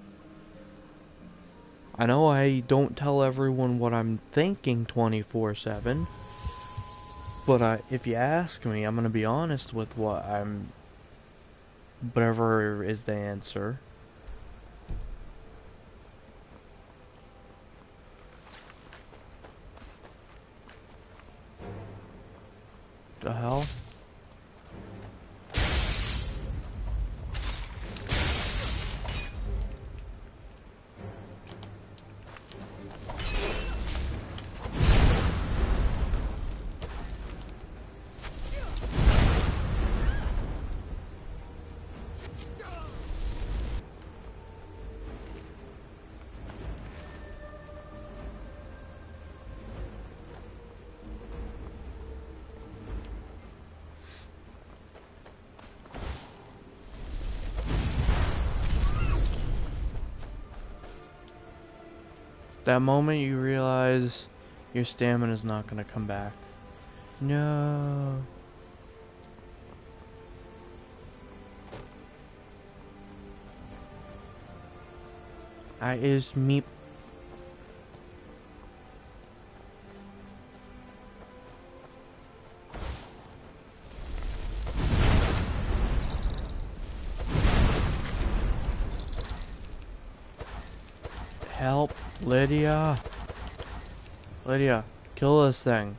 I know I don't tell everyone what I'm thinking 24/7, but if you ask me, I'm gonna be honest with whatever is the answer. The hell? That moment you realize your stamina is not gonna come back. No. Is me. Lydia! Lydia, kill this thing.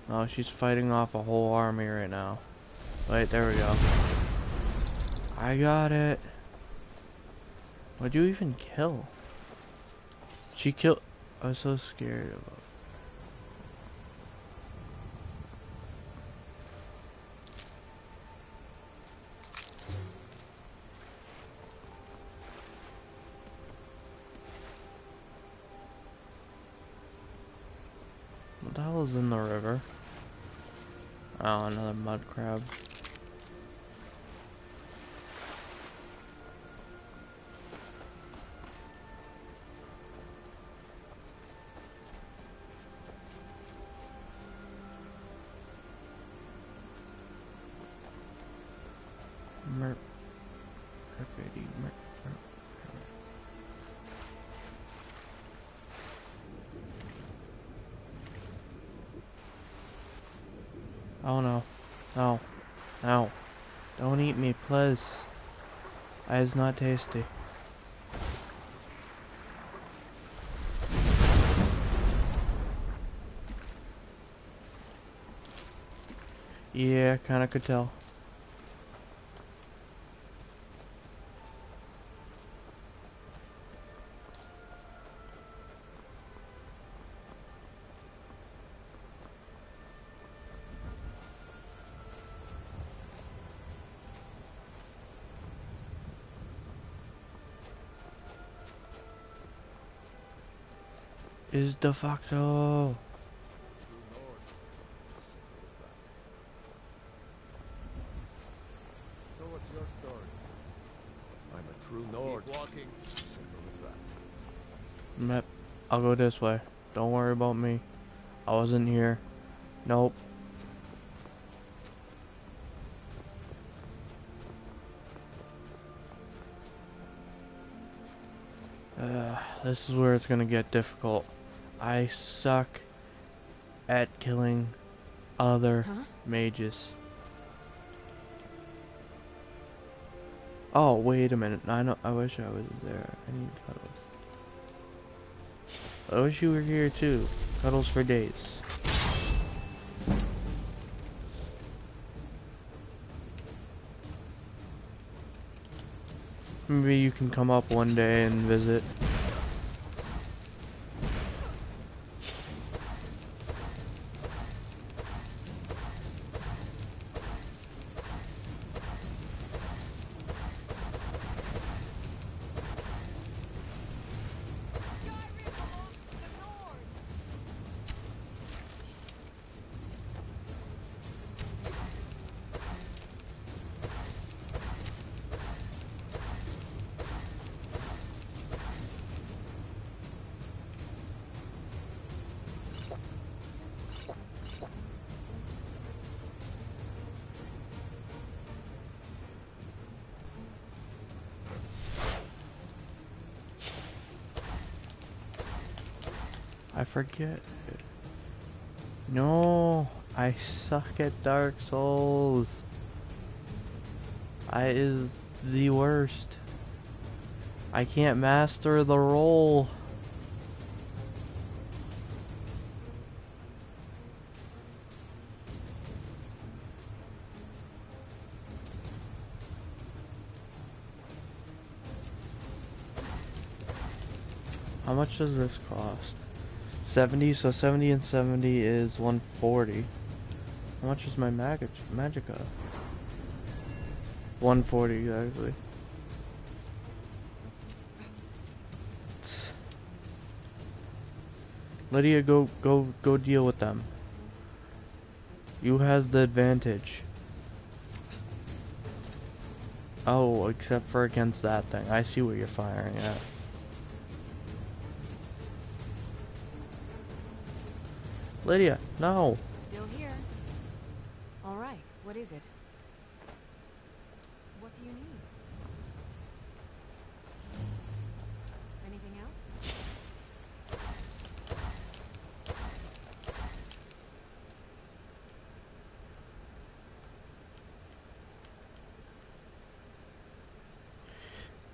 Oh, she's fighting off a whole army right now. Wait, there we go. I got it. What'd you even kill? She killed... I was so scared of her. What the hell is in the river? Oh, another mud crab. Oh no. No. No. Don't eat me, please. That is not tasty. Yeah, kinda could tell. Is de facto. So what's your story? I'm a true Nord. Keep walking. Simple as that. Mep. I'll go this way. Don't worry about me. I wasn't here. Nope. This is where it's gonna get difficult. I suck at killing other mages. Oh, wait a minute. I know. I wish I was there. I need cuddles. I wish you were here too. Cuddles for days. Maybe you can come up one day and visit. I forget. No, I suck at Dark Souls. I is the worst. I can't master the role. How much does this cost? 70, so 70 and 70 is 140. How much is my Magica? 140 exactly. Lydia, go deal with them. You has the advantage. Oh, except for against that thing. I see what you're firing at. Lydia, no. Still here. All right, what is it? What do you need? Anything else?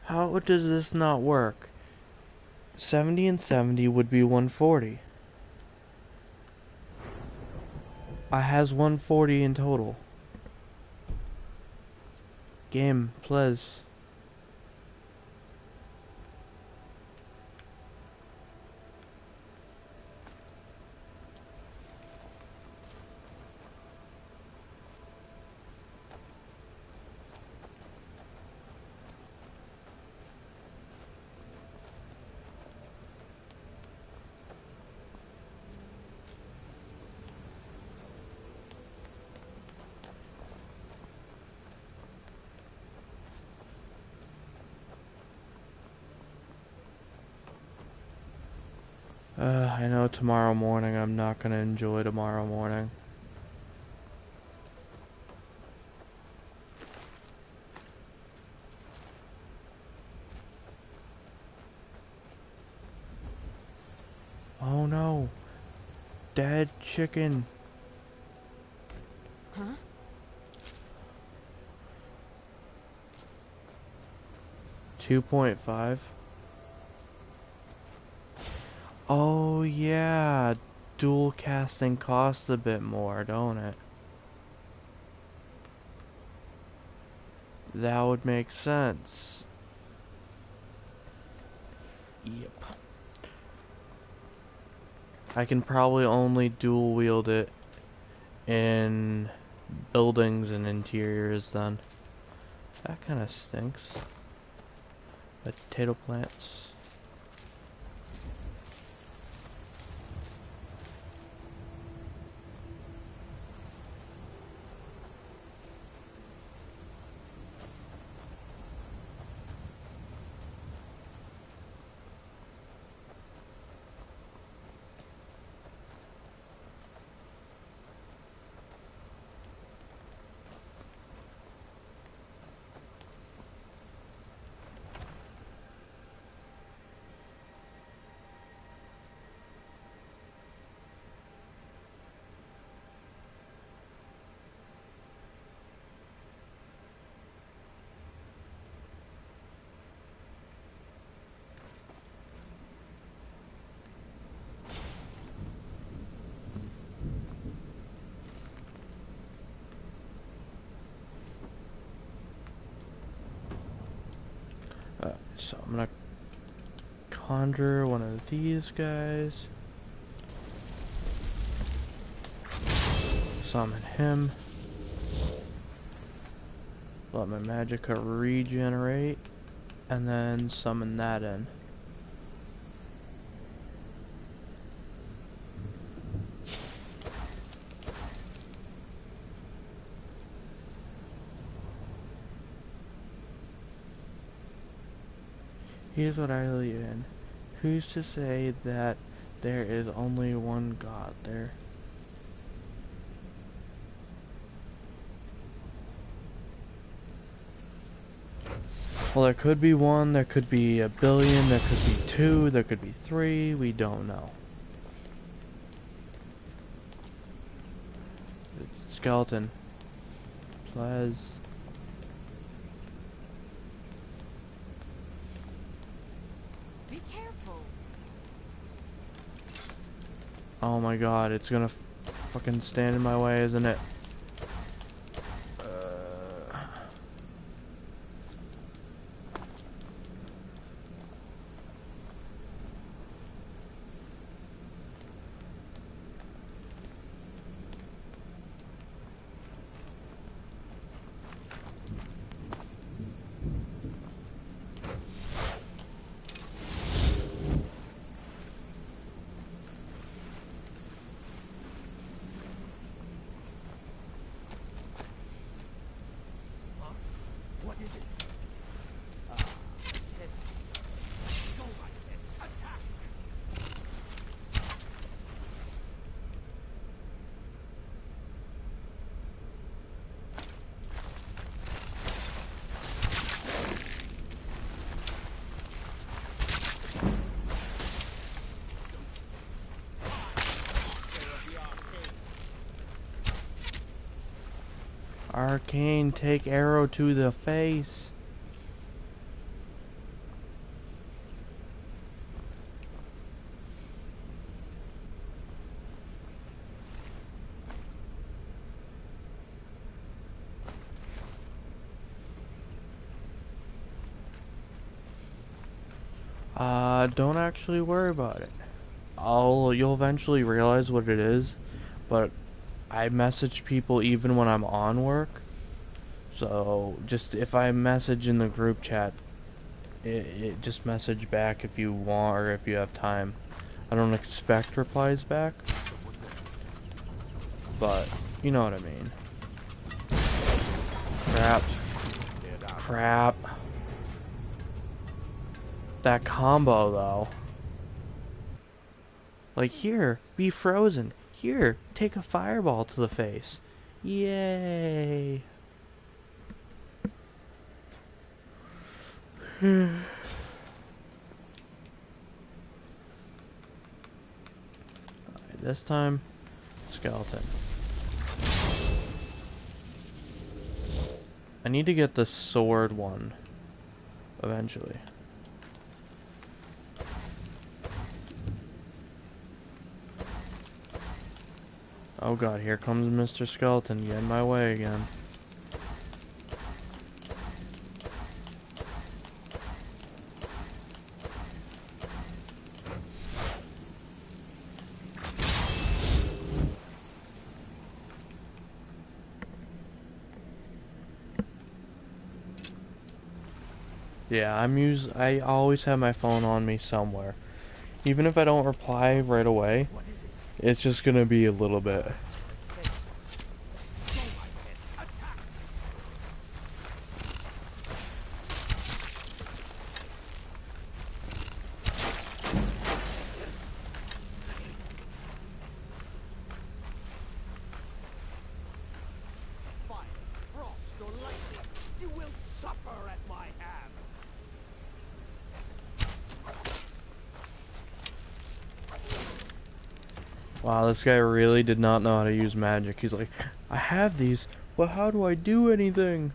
How How does this not work? 70 and 70 would be 140. I has 140 in total. Game, please. I know tomorrow morning I'm not gonna enjoy tomorrow morning. Oh no! Dead chicken! Huh? $2.5. Oh yeah, dual casting costs a bit more, don't it? That would make sense. Yep. I can probably only dual wield it in buildings and interiors then. That kind of stinks. Potato plants. So I'm gonna conjure one of these guys. Summon him. Let my magicka regenerate. And then summon that in. Here's what I leave in. Who's to say that there is only one God there? Well, there could be one, there could be a billion, there could be two, there could be three, we don't know. Skeleton. Please. Be careful. Oh my god, it's gonna fucking stand in my way, isn't it? What is it? Go right ahead. Attack! Arcane, take arrow to the face. Don't actually worry about it. You'll eventually realize what it is, but I message people even when I'm on work. So just if I message in the group chat, it just message back if you want or if you have time. I don't expect replies back, but you know what I mean. Crap. Crap. That combo though. Like, here, be frozen. Here, take a fireball to the face. Yay. Alright, this time, skeleton. I need to get the sword one eventually. Oh god, here comes Mr. Skeleton, get in my way again. Yeah, I always have my phone on me somewhere. Even if I don't reply right away, it's just gonna be a little bit. Wow, this guy really did not know how to use magic. He's like, I have these, but how do I do anything?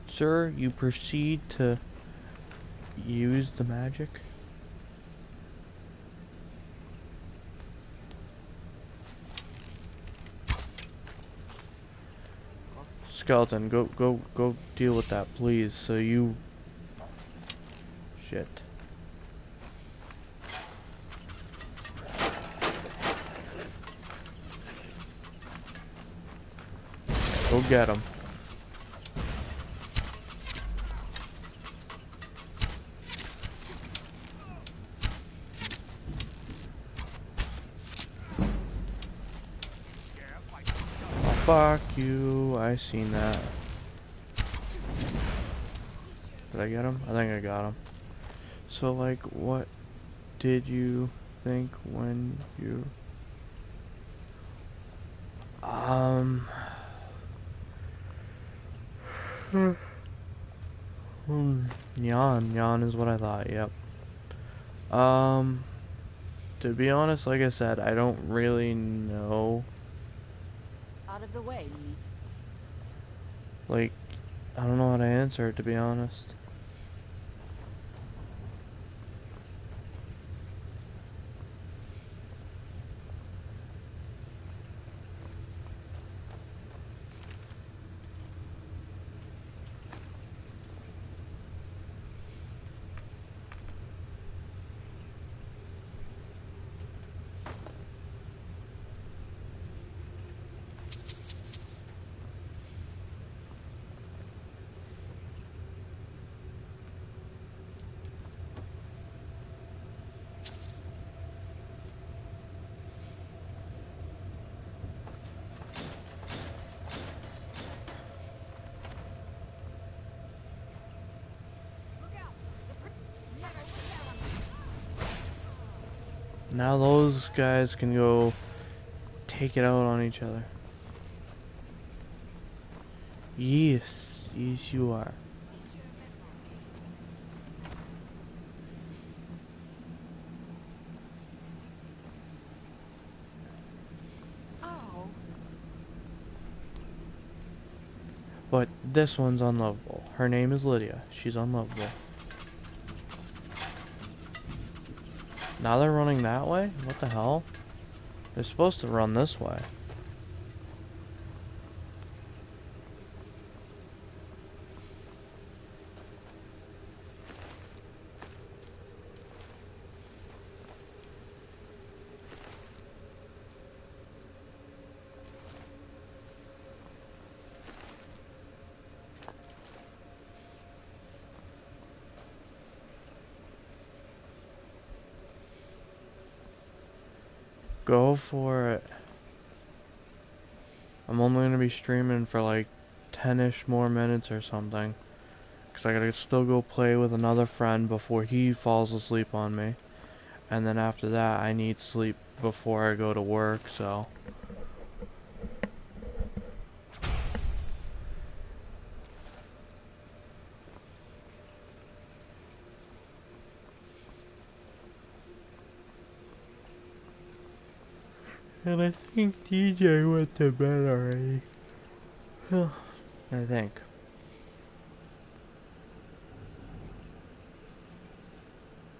Sir, you proceed to use the magic? Skeleton, go deal with that, please. So you... Shit. Go get him. Oh, fuck you. I seen that. Did I get him? I think I got him. So, like, what did you think when you... Yawn is what I thought, yep. To be honest, like I said, I don't really know. Out of the way, meat. Like, I don't know how to answer it, to be honest. Now those guys can go take it out on each other. Yes, yes you are. But this one's unlovable. Her name is Lydia. She's unlovable. Now they're running that way? What the hell? They're supposed to run this way. Go for it. I'm only gonna be streaming for like 10-ish more minutes or something. Cause I gotta still go play with another friend before he falls asleep on me. And then after that, I need sleep before I go to work, so. And I think DJ went to bed already. I think.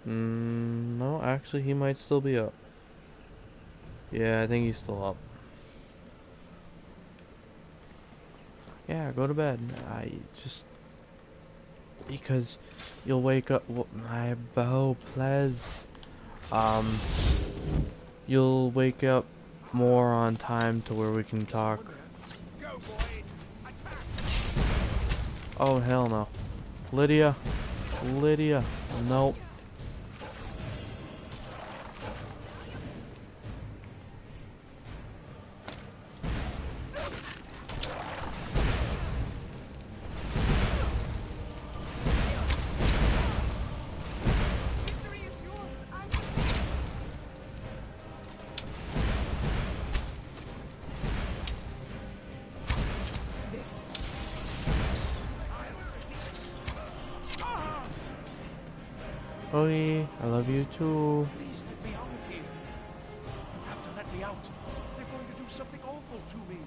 No, actually he might still be up. Yeah, I think he's still up. Yeah, go to bed. I just... Because you'll wake up... My bow, please. You'll wake up more on time to where we can talk. Oh, hell no. Lydia. Lydia. Nope. Chloe, I love you too. Please let me out of here. You have to let me out. They're going to do something awful to me.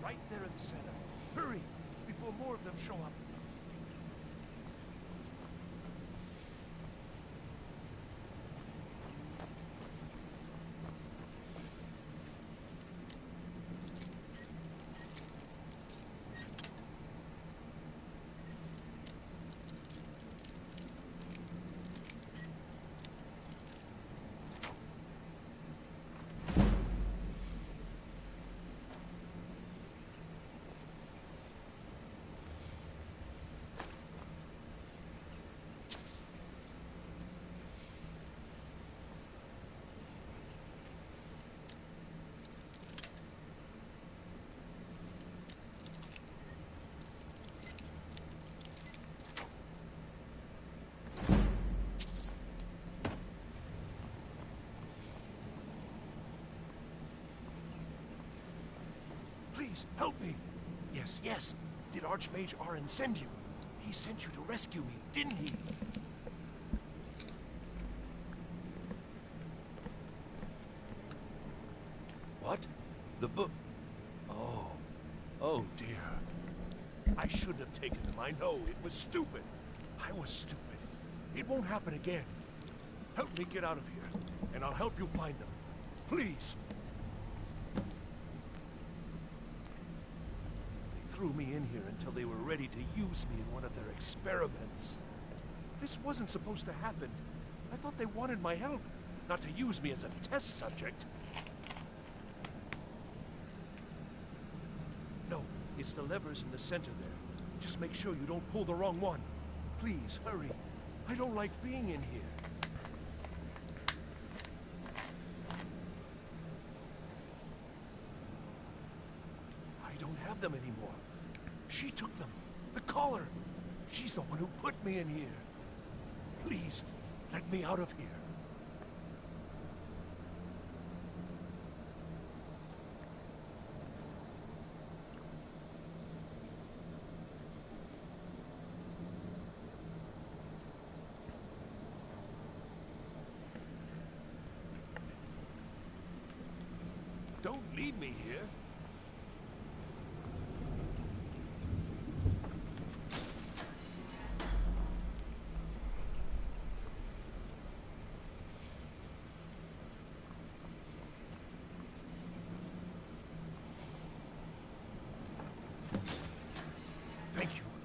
Right there in the center. Hurry, before more of them show up. Please, help me! Yes, yes! Did Archmage Arin send you? He sent you to rescue me, didn't he? What? The book? Oh. Oh, dear. I shouldn't have taken them, I know. It was stupid. I was stupid. It won't happen again. Help me get out of here, and I'll help you find them. Please! Threw me in here until they were ready to use me in one of their experiments. This wasn't supposed to happen. I thought they wanted my help, not to use me as a test subject. No, it's the levers in the center there. Just make sure you don't pull the wrong one. Please, hurry. I don't like being in here. I don't have them anymore. She took them. The collar. She's the one who put me in here. Please, let me out of here. Don't leave me here.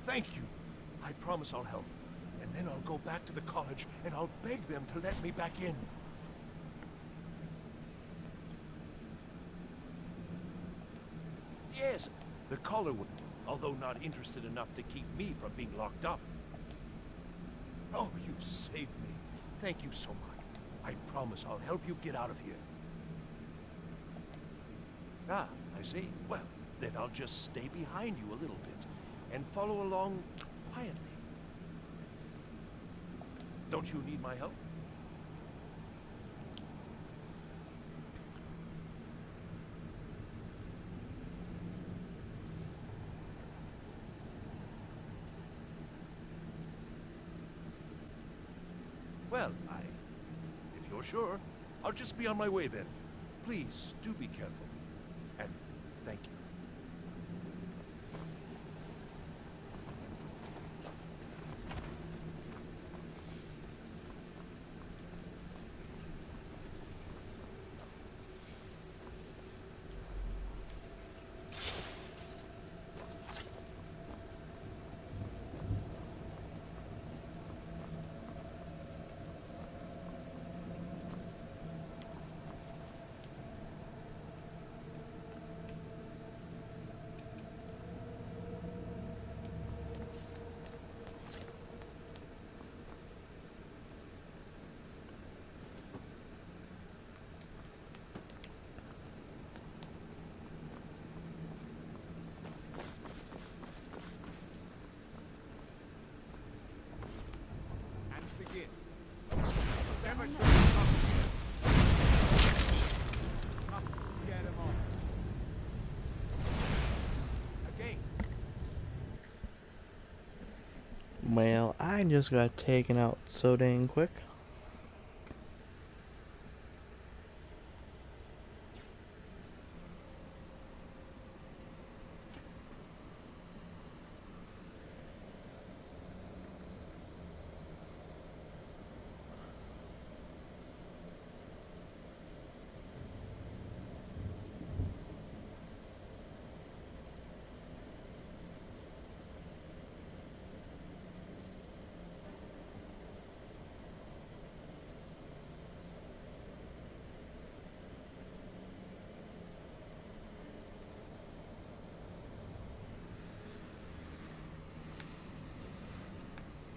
Thank you. I promise I'll help. And then I'll go back to the college and I'll beg them to let me back in. Yes, the caller would, although not interested enough to keep me from being locked up. Oh, you've saved me. Thank you so much. I promise I'll help you get out of here. Ah, I see. Well, then I'll just stay behind you a little bit and follow along quietly. Don't you need my help? Well, if you're sure, I'll just be on my way then. Please, do be careful. And thank you. Well, I just got taken out so dang quick.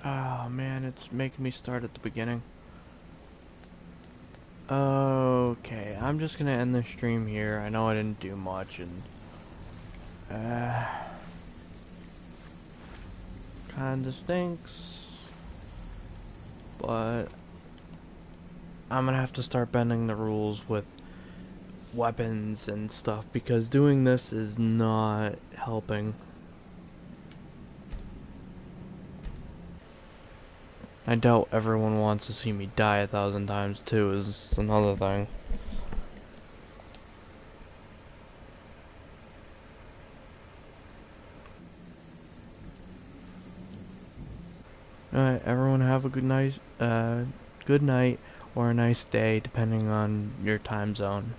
Oh man, it's making me start at the beginning. Okay, I'm just gonna end the stream here. I know I didn't do much and kinda stinks, but I'm gonna have to start bending the rules with weapons and stuff because doing this is not helping. I doubt everyone wants to see me die 1,000 times too, is another thing. Alright, everyone have a good night or a nice day depending on your time zone.